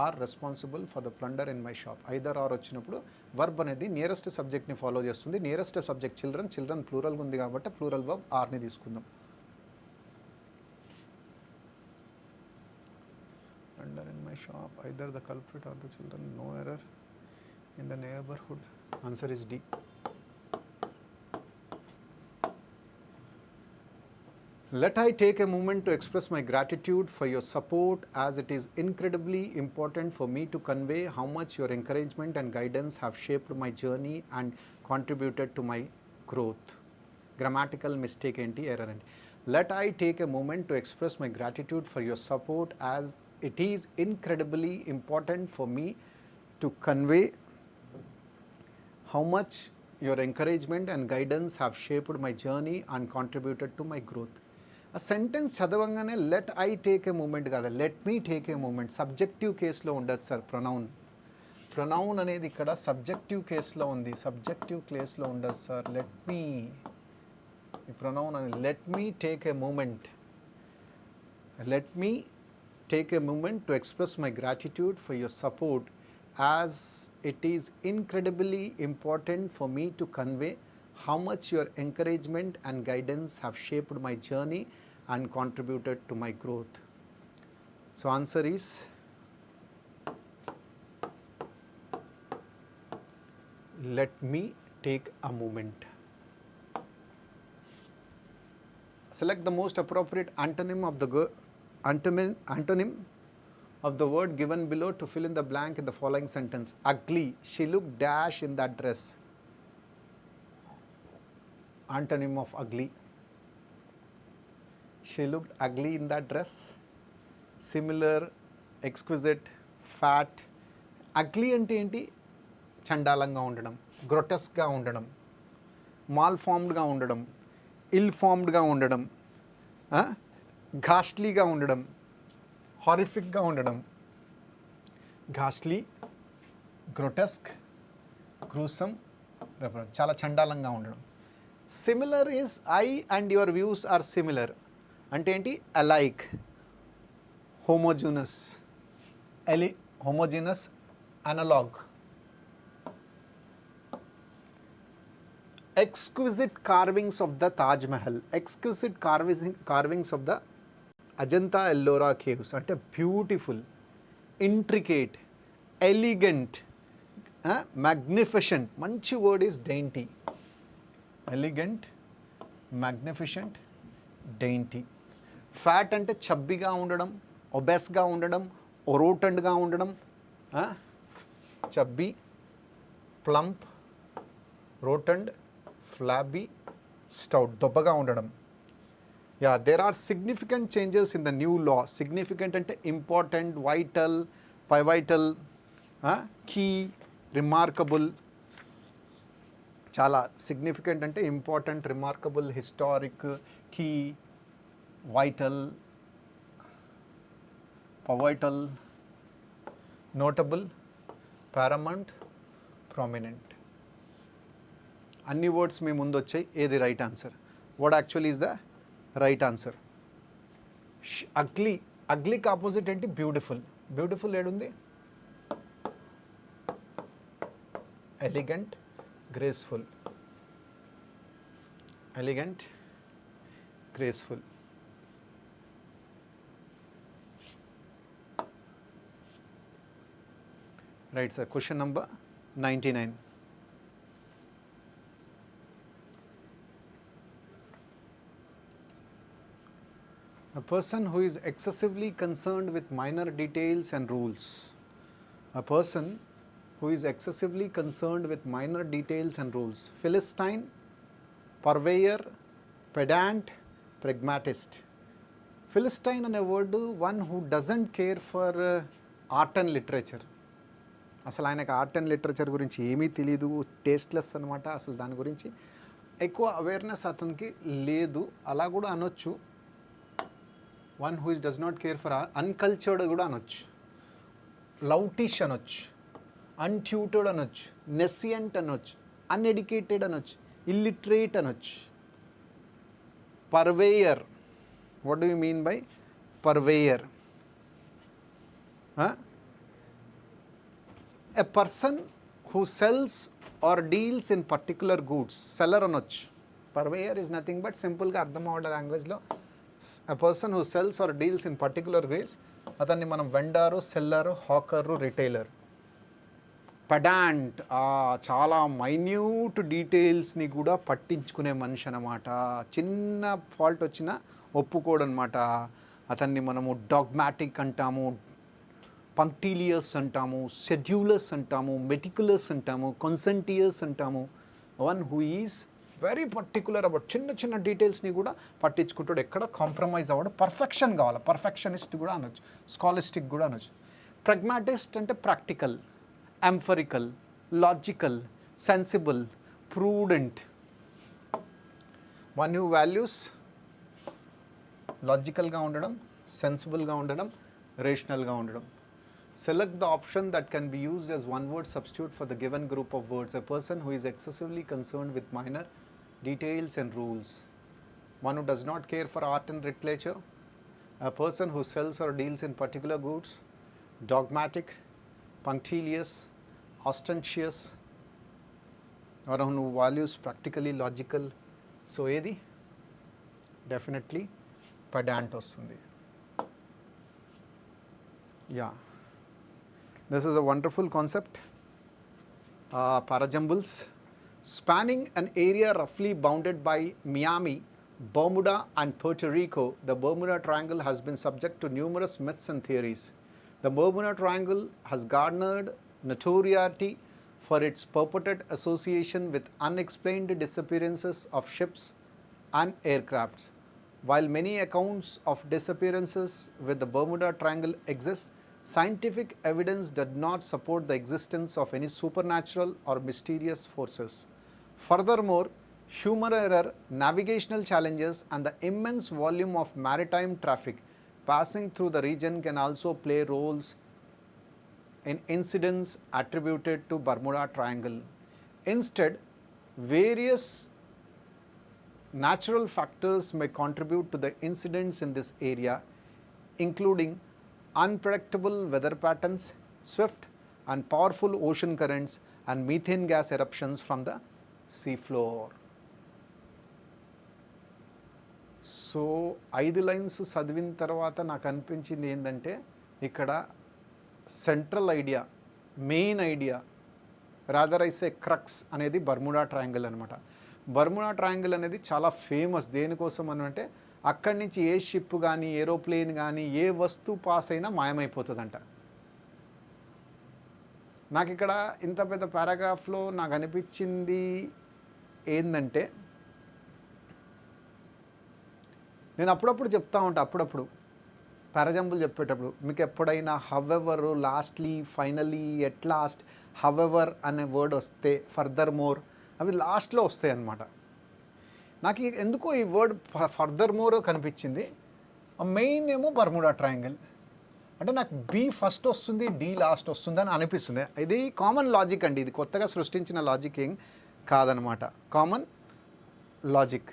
are responsible for the plunder in my shop. Either or వచ్చినప్పుడు వర్బ్ అనేది నియరెస్ట్ సబ్జెక్ట్ని ఫాలో చేస్తుంది. నియరెస్ట్ సబ్జెక్ట్ చిల్డ్రన్, చిల్డ్రన్ ప్లూరల్గా ఉంది కాబట్టి ప్లూరల్ వర్బ్ ఆర్ని తీసుకుందాం. Plunder in my shop, either the culprit or the children, no error in the neighborhood. Answer is D. Let I take a moment to express my gratitude for your support, as it is incredibly important for me to convey how much your encouragement and guidance have shaped my journey and contributed to my growth. Grammatical mistake enti, error enti. Let I take a moment to express my gratitude for your support, as it is incredibly important for me to convey how much your encouragement and guidance have shaped my journey and contributed to my growth. ఆ sentence చదవంగానే let I take a moment కాదు, let me take a moment. Subjective కేసులో ఉండదు sir pronoun. Pronoun అనేది ఇక్కడ subjective కేసులో ఉంది, subjective కేసులో ఉండదు సార్. లెట్ మీ, ఈ ప్రొనౌన్ అనేది let me take a moment. Let me take a moment to express my gratitude for your support, as it is incredibly important for me to convey how much your encouragement and guidance have shaped my journey and contributed to my growth. So answer is let me take a moment. Select the most appropriate antonym of the antonym of the word given below to fill in the blank in the following sentence. Ugly. She looked dash in that dress. Antonym of ugly. She looked ugly in that dress. Similar, exquisite, fat. Ugly ante enti? చండాలంగా ఉండడం, గ్రొటెస్క్గా ఉండడం, mall ఫార్మ్డ్గా ఉండడం, ఇల్ ఫార్మ్డ్గా ఉండడం, ఘాస్ట్లీగా ఉండడం, హారిఫిక్గా ఉండడం. ఘాస్ట్లీ, గ్రొటెస్క్, gruesome, చాలా చండాలంగా ఉండడం. Similar is I and your views are similar అంటే ఏంటి? Alike, homogeneous, homogeneous, analog. Exquisite carvings of the Taj Mahal, exquisite carvings of the Ajanta Ellora caves అంటే బ్యూటిఫుల్, ఇంట్రికేట్, ఎలిగెంట్, మ్యాగ్నిఫిషెంట్. మంచి word is dainty. Elegant, magnificent, dainty. Fat అంటే చబ్బిగా ఉండడం, ఒబెస్గా ఉండడం, ఒరోటెండ్గా ఉండడం. Chubby, plump, rotund, flabby, stout, దొబ్బగా ఉండడం. Yeah, there are significant changes in the new law. Significant ante important, vital, pivotal, key, remarkable. Chala significant ante important, remarkable, historic, key, vital, pivotal, notable, paramount, prominent. అన్ని words మీ ముందు వచ్చాయి. ఏది right answer? What actually is the right answer? Ugly. అగ్లీకి opposite ఏంటి? Beautiful. Beautiful ఏడుంది? Elegant, graceful. Elegant, graceful. Right sir. Question number 99. A person who is excessively concerned with minor details and rules. A person who is excessively concerned with minor details and rules. Philistine, purveyor, pedant, pragmatist. Philistine అనే word one who doesn't care for art and literature. అసలు ఆయనకు art and literature గురించి ఏమీ తెలియదు, tasteless అనమాట. అసలు దాని గురించి ఎక్కువ అవేర్నెస్ అతనికి లేదు, అలా కూడా అనొచ్చు. One who is does not care for uncultured కూడా అనొచ్చు, లౌటిష్ అనొచ్చు, అన్ట్యూటర్డ్ అనొచ్చు, నెసియంట్ అనొచ్చు, అన్ఎడ్యుకేటెడ్ అనొచ్చు, ఇల్లిటరేట్ అనొచ్చు. Purveyor. What do you mean by purveyor? A person who sells or deals in particular goods. Seller అనొచ్చు. పర్వేయర్ ఈజ్ నథింగ్ బట్ సింపుల్గా అర్థం అవ్వడం లాంగ్వేజ్లో a person who sells or deals in particular goods, అతన్ని మనం vendor, seller, హాకరు, retailer. పెడాంట్, చాలా minute డీటెయిల్స్ని కూడా పట్టించుకునే మనిషి అనమాట. చిన్న ఫాల్ట్ వచ్చినా ఒప్పుకోడనమాట. అతన్ని మనము డాగ్మాటిక్ అంటాము, పంక్టీలియస్ అంటాము, షెడ్యూలర్స్ అంటాము, మెటికులస్ అంటాము, కన్సెంటియస్ అంటాము. One who is very particular about చిన్న చిన్న డీటెయిల్స్ని కూడా పట్టించుకుంటాడు, ఎక్కడ కాంప్రమైజ్ అవ్వడు. పర్ఫెక్షన్ కావాలి. పర్ఫెక్షనిస్ట్ కూడా అనొచ్చు, స్కాలిస్టిక్ కూడా అనొచ్చు. ప్రెగ్మాటిస్ట్ అంటే practical, empirical, logical, sensible, prudent. One who values లాజికల్గా ఉండడం, సెన్సిబుల్గా ఉండడం, రేషనల్గా ఉండడం. Select the option that can be used as one word substitute for the given group of words. A person who is excessively concerned with minor details and rules. One who does not care for art and literature. A person who sells or deals in particular goods. Dogmatic, punctilious, ostentatious. Or one who values practically logical. So, edi definitely pedant ostundi. Yeah. This is a wonderful concept. Parajumbles. Spanning an area roughly bounded by Miami, Bermuda and Puerto Rico, the Bermuda Triangle has been subject to numerous myths and theories. The Bermuda Triangle has garnered notoriety for its purported association with unexplained disappearances of ships and aircrafts. While many accounts of disappearances with the Bermuda Triangle exist, scientific evidence does not support the existence of any supernatural or mysterious forces. Furthermore, human error, navigational challenges, and the immense volume of maritime traffic passing through the region can also play roles in incidents attributed to Bermuda Triangle. Instead, various natural factors may contribute to the incidents in this area, including unpredictable weather patterns, swift and powerful ocean currents, and methane gas eruptions from the seafloor. So 5 lines చదివిన తర్వాత నాకు అనిపించింది ఏంటంటే ఇక్కడ central idea, main idea, rather I say crux అనేది Bermuda triangle అనమాట. Bermuda triangle అనేది చాలా ఫేమస్. దేనికోసం అని అంటే అక్కడి నుంచి ఏ షిప్ కానీ, ఏరోప్లేన్ కానీ, ఏ వస్తువు పాస్ అయినా మాయమైపోతుందంట. నాకు ఇక్కడ ఇంత పెద్ద పారాగ్రాఫ్లో నాకు అనిపించింది ఏంటంటే, నేను అప్పుడప్పుడు చెప్తా ఉంటా, అప్పుడప్పుడు పారాజంబుల్ చెప్పేటప్పుడు మీకు ఎప్పుడైనా however, lastly, finally, at last, however అనే వర్డ్ వస్తే ఫర్దర్ మోర్ అవి లాస్ట్లో వస్తాయి అన్నమాట. నాకు ఎందుకో ఈ వర్డ్ ఫర్దర్ మోర్ కనిపించింది. మెయిన్ ఏమో బర్ముడా ట్రయాంగిల్. అంటే నాకు బి ఫస్ట్ వస్తుంది, డి లాస్ట్ వస్తుంది అని అనిపిస్తుంది. ఇది కామన్ లాజిక్ అండి, ఇది కొత్తగా సృష్టించిన లాజిక్ ఏం కాదనమాట, common logic.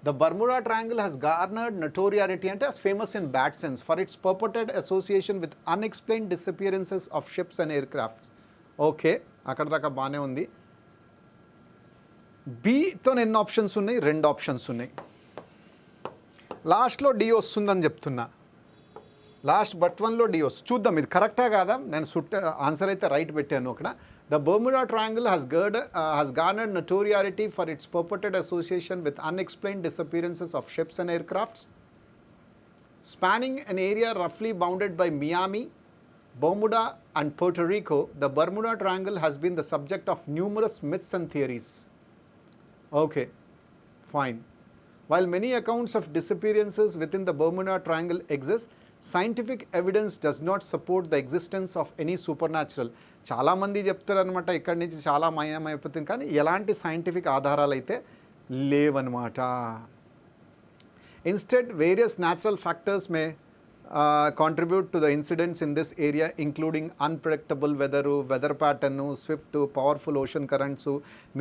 The Bermuda Triangle has garnered notoriety and is famous in bad sense for its purported association with unexplained disappearances of ships and aircrafts. Okay, అక్కడ దాకా బాగానే ఉంది. బితో ఎన్ని ఆప్షన్స్ ఉన్నాయి? 2 ఆప్షన్స్ ఉన్నాయి. లాస్ట్లో డి వస్తుందని చెప్తున్నా, లాస్ట్ బట్ 1లో డి వస్తుంది. చూద్దాం ఇది కరెక్టా కాదా. నేను ఆన్సర్ అయితే రైట్ పెట్టాను అక్కడ. The Bermuda Triangle has garnered notoriety for its purported association with unexplained disappearances of ships and aircrafts. Spanning an area roughly bounded by Miami, Bermuda and Puerto Rico, the Bermuda Triangle has been the subject of numerous myths and theories. Okay, fine. While many accounts of disappearances within the Bermuda Triangle exist, scientific evidence does not support the existence of any supernatural. చాలామంది చెప్తారు అనమాట, ఇక్కడి నుంచి చాలా మయమైపోతుంది, కానీ ఎలాంటి scientific ఆధారాలు అయితే లేవన్నమాట. Instead various natural factors may contribute to the incidents in this area, including unpredictable weather pattern, swift powerful ocean currents,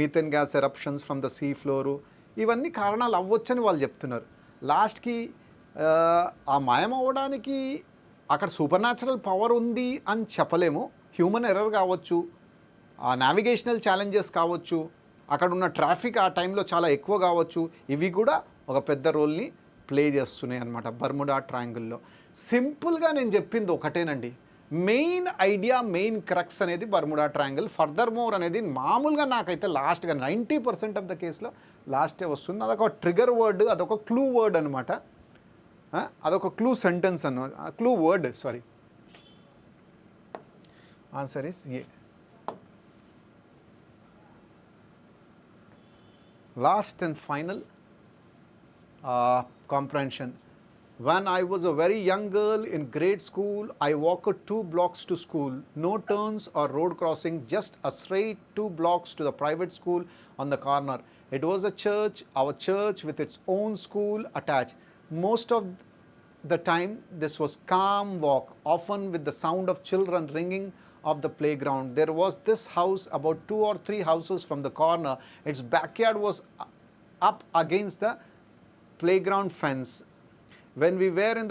methane gas eruptions from the sea floor, ఇవన్నీ కారణాలు అవ్వచ్చని వాళ్ళు చెప్తున్నారు. లాస్ట్కి ఆ మాయం అవ్వడానికి అక్కడ సూపర్ న్యాచురల్ పవర్ ఉంది అని చెప్పలేము. హ్యూమన్ ఎర్రర్ కావచ్చు, ఆ నావిగేషనల్ ఛాలెంజెస్ కావచ్చు, అక్కడ ఉన్న ట్రాఫిక్ ఆ టైంలో చాలా ఎక్కువ కావచ్చు, ఇవి కూడా ఒక పెద్ద రోల్ని ప్లే చేస్తున్నాయి అన్నమాట బర్ముడా ట్రయాంగిల్లో. సింపుల్గా నేను చెప్పింది ఒకటేనండి, మెయిన్ ఐడియా, మెయిన్ క్రక్స్ అనేది బర్ముడా ట్రయాంగిల్. ఫర్దర్ మోర్ అనేది మామూలుగా నాకైతే లాస్ట్గా 90% ఆఫ్ ద కేసులో లాస్టే వస్తుంది. అదొక ట్రిగర్ వర్డ్, అదొక క్లూ వర్డ్ అనమాట, అదొక క్లూ సెంటెన్స్ అన్నమాట, clue word, sorry. Answer is A. Last and final comprehension. When I was a very young girl in grade school, I walked 2 blocks to school. No turns or road crossing, just a straight 2 blocks to the private school on the corner. It was a church, our church with its own school attached. Most of the time, this was calm walk, often with the sound of children ringing of the playground. There was this house about 2 or 3 houses from the corner. Its backyard was up against the playground fence. When we were in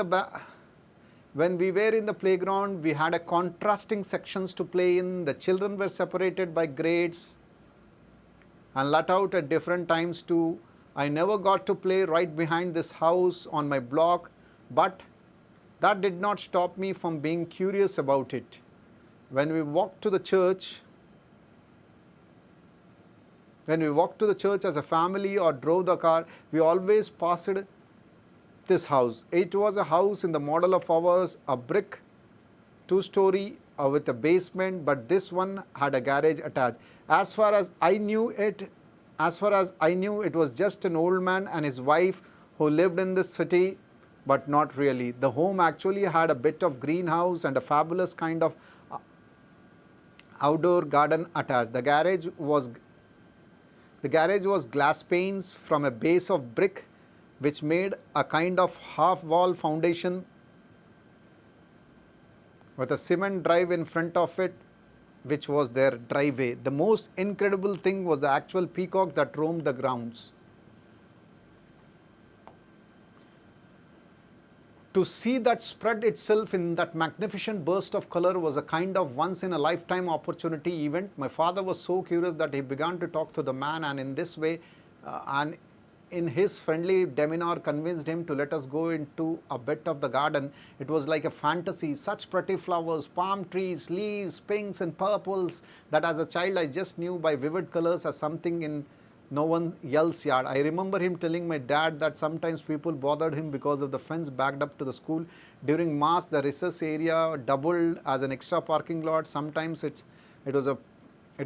the playground, we had a contrasting sections to play in. The children were separated by grades and let out at different times too. I never got to play right behind this house on my block, but that did not stop me from being curious about it. When we walked to the church as a family or drove the car, we always passed this house. It was a house in the model of ours, a brick 2-story with a basement, but this one had a garage attached. As far as I knew, it was just an old man and his wife who lived in this city, but not really. The home actually had a bit of greenhouse and a fabulous kind of outdoor garden attached. The garage was glass panes from a base of brick, which made a kind of half-wall foundation with a cement drive in front of it, which was their driveway. The most incredible thing was the actual peacock that roamed the grounds. To see that spread itself in that magnificent burst of color was a kind of once-in-a-lifetime opportunity event. My father was so curious that he began to talk to the man, and in this way, and in his friendly demeanor, convinced him to let us go into a bit of the garden. It was like a fantasy, such pretty flowers, palm trees, leaves, pinks and purples, that as a child I just knew by vivid colors as something in no one else's yard. I remember him telling my dad that sometimes people bothered him because of the fence backed up to the school. During Mass, the recess area doubled as an extra parking lot. Sometimes it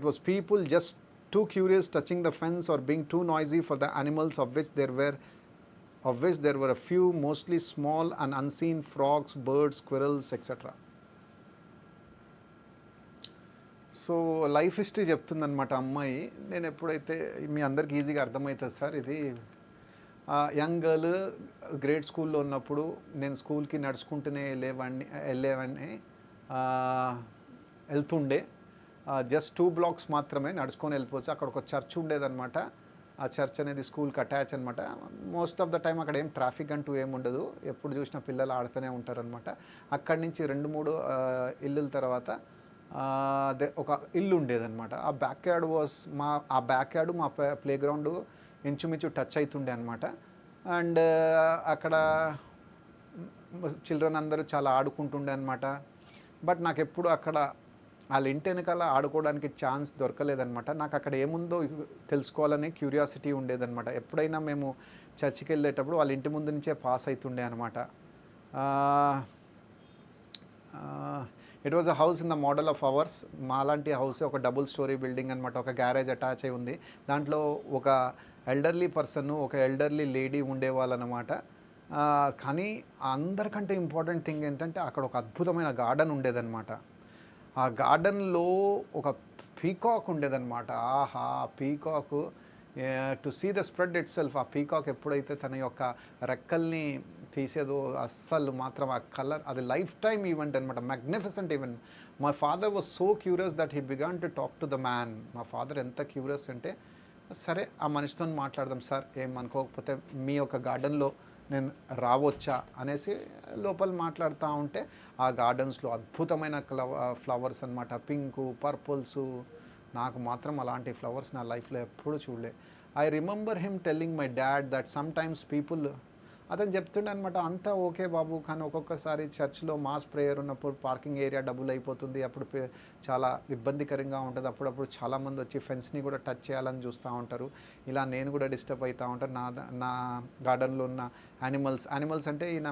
was people just too curious touching the fence or being too noisy for the animals, of which there were a few, mostly small and unseen frogs, birds, squirrels, etc. So life history చెప్తుందనమాట అమ్మాయి. నేను ఎప్పుడైతే మీ అందరికి ఈజీగా అర్థమవుతుంది sir ఇది, young girl grade స్కూల్లో ఉన్నప్పుడు నేను స్కూల్కి నడుచుకుంటూనే వెళ్ళేవాడిని, వెళ్తుండే. జస్ట్ 2 బ్లాక్స్ మాత్రమే నడుచుకొని వెళ్ళిపోవచ్చు. అక్కడ ఒక చర్చ్ ఉండేదన్నమాట. ఆ చర్చ్ అనేది స్కూల్కి అటాచ్ అనమాట. మోస్ట్ ఆఫ్ ద టైం అక్కడ ఏం ట్రాఫిక్ అంటూ ఏమి ఉండదు. ఎప్పుడు చూసినా పిల్లలు ఆడుతూనే ఉంటారనమాట. అక్కడి నుంచి 2-3 ఇల్లుల తర్వాత ఒక ఇల్లు ఉండేదన్నమాట. ఆ బ్యాక్ యార్డ్ మా ప్లే గ్రౌండ్ ఇంచుమించు టచ్ అవుతుండే అనమాట. అండ్ అక్కడ చిల్డ్రన్ అందరూ చాలా ఆడుకుంటుండే అనమాట. బట్ నాకు ఎప్పుడు అక్కడ వాళ్ళ ఇంటి వెనకాల ఆడుకోవడానికి ఛాన్స్ దొరకలేదనమాట. నాకు అక్కడ ఏముందో తెలుసుకోవాలని క్యూరియాసిటీ ఉండేదన్నమాట. ఎప్పుడైనా మేము చర్చికి వెళ్ళేటప్పుడు వాళ్ళ ఇంటి ముందు నుంచే పాస్ అవుతుండే అనమాట. It was a house in the model of hours. మాలాంటి హౌస్ ఒక డబుల్ స్టోరీ బిల్డింగ్ అనమాట. ఒక గ్యారేజ్ అటాచ్ అయి ఉంది. దాంట్లో ఒక ఎల్డర్లీ పర్సన్, ఒక ఎల్డర్లీ లేడీ ఉండేవాళ్ళనమాట. కానీ అందరికంటే ఇంపార్టెంట్ థింగ్ ఏంటంటే అక్కడ ఒక అద్భుతమైన గార్డెన్ ఉండేదన్నమాట. ఆ గార్డెన్లో ఒక పీకాక్ ఉండేదన్నమాట. ఆహా, peacock to see the spread itself. ఆ పీకాక్ ఎప్పుడైతే తన యొక్క రెక్కల్ని తీసేదో అస్సలు మాత్రం ఆ కలర్, అది లైఫ్ టైమ్ ఈవెంట్ అనమాట. Magnificent event. My father was so curious that he began to talk to the man. మా ఫాదర్ ఎంత క్యూరియస్ అంటే, సరే ఆ మనిషితో మాట్లాడదాం సార్, ఏం అనుకోకపోతే మీ యొక్క గార్డెన్లో నేను రావచ్చా అనేసి లోపల మాట్లాడుతూ ఉంటే ఆ గార్డెన్స్లో అద్భుతమైన ఫ్లవర్స్ అనమాట. పింకు, పర్పుల్సు. నాకు మాత్రం అలాంటి ఫ్లవర్స్ నా లైఫ్లో ఎప్పుడూ చూడలే. I remember him telling my dad that some times people, అతను చెప్తుండే అనమాట, అంతా ఓకే బాబు, కానీ ఒక్కొక్కసారి చర్చ్లో మాస్ ప్రేయర్ ఉన్నప్పుడు పార్కింగ్ ఏరియా డబుల్ అయిపోతుంది, అప్పుడు చాలా ఇబ్బందికరంగా ఉంటుంది. అప్పుడప్పుడు చాలామంది వచ్చి ఫెన్స్ని కూడా టచ్ చేయాలని చూస్తూ ఉంటారు. ఇలా నేను కూడా డిస్టర్బ్ అవుతూ ఉంటాను. నా గార్డెన్లో ఉన్న యానిమల్స్ అంటే ఈయన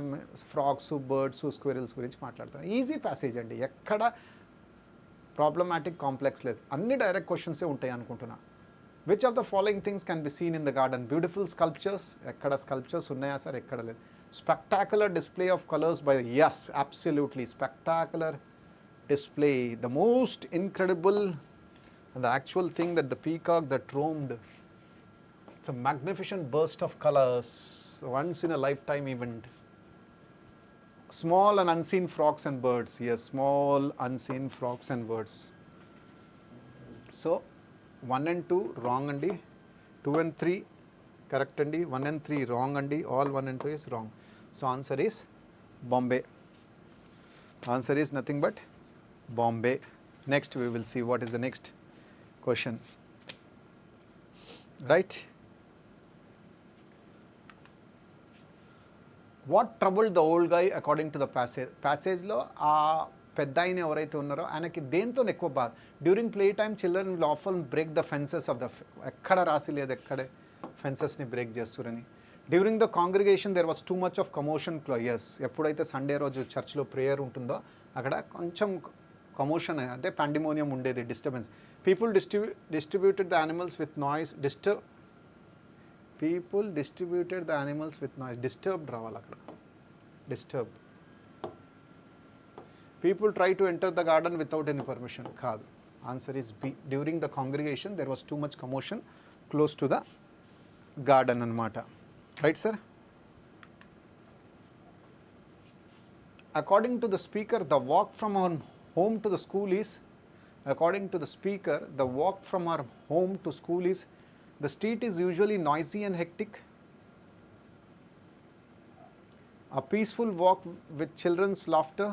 ఫ్రాగ్స్, బర్డ్స్, స్క్విరిల్స్ గురించి మాట్లాడతాను. ఈజీ ప్యాసేజ్ అండి, ఎక్కడ ప్రాబ్లమాటిక్ కాంప్లెక్స్ లేదు. అన్ని డైరెక్ట్ క్వశ్చన్సే ఉంటాయి అనుకుంటున్నా. Which of the following things can be seen in the garden? Beautiful sculptures. ఎక్కడ స్కల్ప్చర్స్ ఉన్నాయా సార్? ఎక్కడ లేదు. Spectacular display of colours by, yes, absolutely spectacular display, the most incredible and the actual thing that the peacock that roamed, it's a magnificent burst of colors, once in a lifetime event. Small and unseen frogs and birds. Yes, small unseen frogs and birds. So 1 and 2 wrong andi, 2 and 3 correct andi, 1 and 3 wrong andi, all 1 and 2 is wrong. So answer is Bombay. Answer is nothing but Bombay. Next we will see what is the next question. Right? What troubled the old guy according to the passage? Passage లో ఆ పెద్ద ఆయన ఎవరైతే ఉన్నారో ఆయనకి దేంతో ఎక్కువ బాధ? During play time children will often break the fences of the, ఎక్కడ రాసి లేదు ఎక్కడే ఫెన్సెస్ని బ్రేక్ చేస్తురని. During the congregation there was too much of commotion. Yes, ఎప్పుడైతే సండే రోజు చర్చ్లో ప్రేయర్ ఉంటుందో అక్కడ కొంచెం కమోషన్ అంటే పాండిమోనియం ఉండేది, disturbance. People distributed the animals with noise. People distributed the animals with noise. Disturbed రావాలి అక్కడ, disturb. People try to enter the garden without any permission. కాదు, answer is B. During the congregation there was too much commotion close to the garden అనమాట. Right sir? According to the speaker, the walk from our home to the school is, according to the speaker, the walk from our home to school is, the street is usually noisy and hectic. A peaceful walk with children's laughter.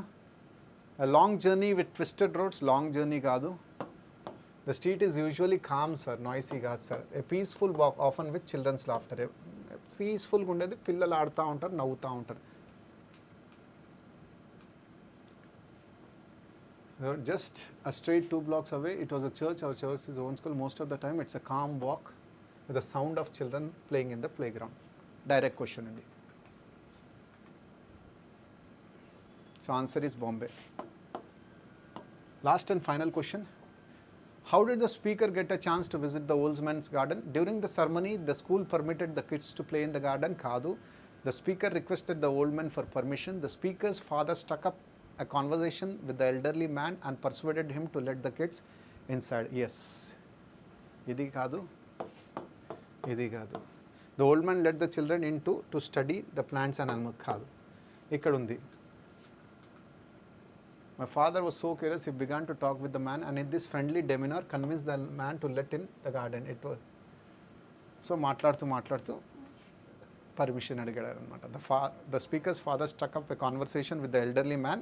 A long journey with twisted roads. Long journey kaadu. The street is usually calm sir, noisy kaadu sir. A peaceful walk often with children's laughter. Peaceful గా ఉండేది, పిల్లలు ఆడుతూ ఉంటారు, నవ్వుతూ ఉంటారు. Just a straight 2 blocks away, it was a church. Our church is own school. Most of the time it's a calm walk with the sound of children playing in the playground. Direct question andi. So answer is Bombay. Last and final question. How did the speaker get a chance to visit the old man's garden? During the ceremony, the school permitted the kids to play in the garden. Kaadu. The speaker requested the old man for permission. The speaker's father struck up a conversation with the elderly man and persuaded him to let the kids inside. Yes. Idi kaadu. The old man let the children in to study the plants and animal కాదు, ఇక్కడ ఉంది. My father was so curious, he began to talk with the man, and in this friendly demeanor convinced the man to let in the garden. It was so మాట్లాడుతూ permission అడిగాడు అనమాట. The speaker's father struck up a conversation with the elderly man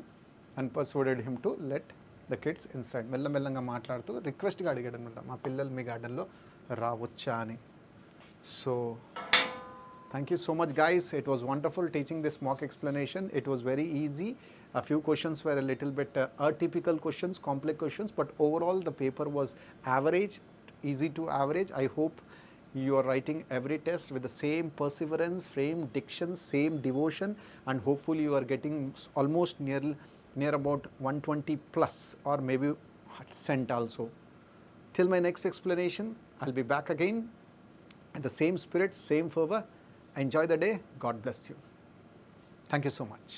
and persuaded him to let the kids inside. మెల్లమెల్లంగా మాట్లాడుతూ రిక్వెస్ట్గా అడిగాడు అనమాట, మా పిల్లలు మీ గార్డెన్లో రావచ్చా అని. So thank you so much guys, it was wonderful teaching this mock explanation. It was very easy. A few questions were a little bit atypical questions, complex questions, but overall the paper was average, easy to average. I hope you are writing every test with the same perseverance, same diction, same devotion, and hopefully you are getting almost near about 120 plus or maybe cent also. Till my next explanation, I'll be back again in the same spirit, same fervor. Enjoy the day. God bless you. Thank you so much.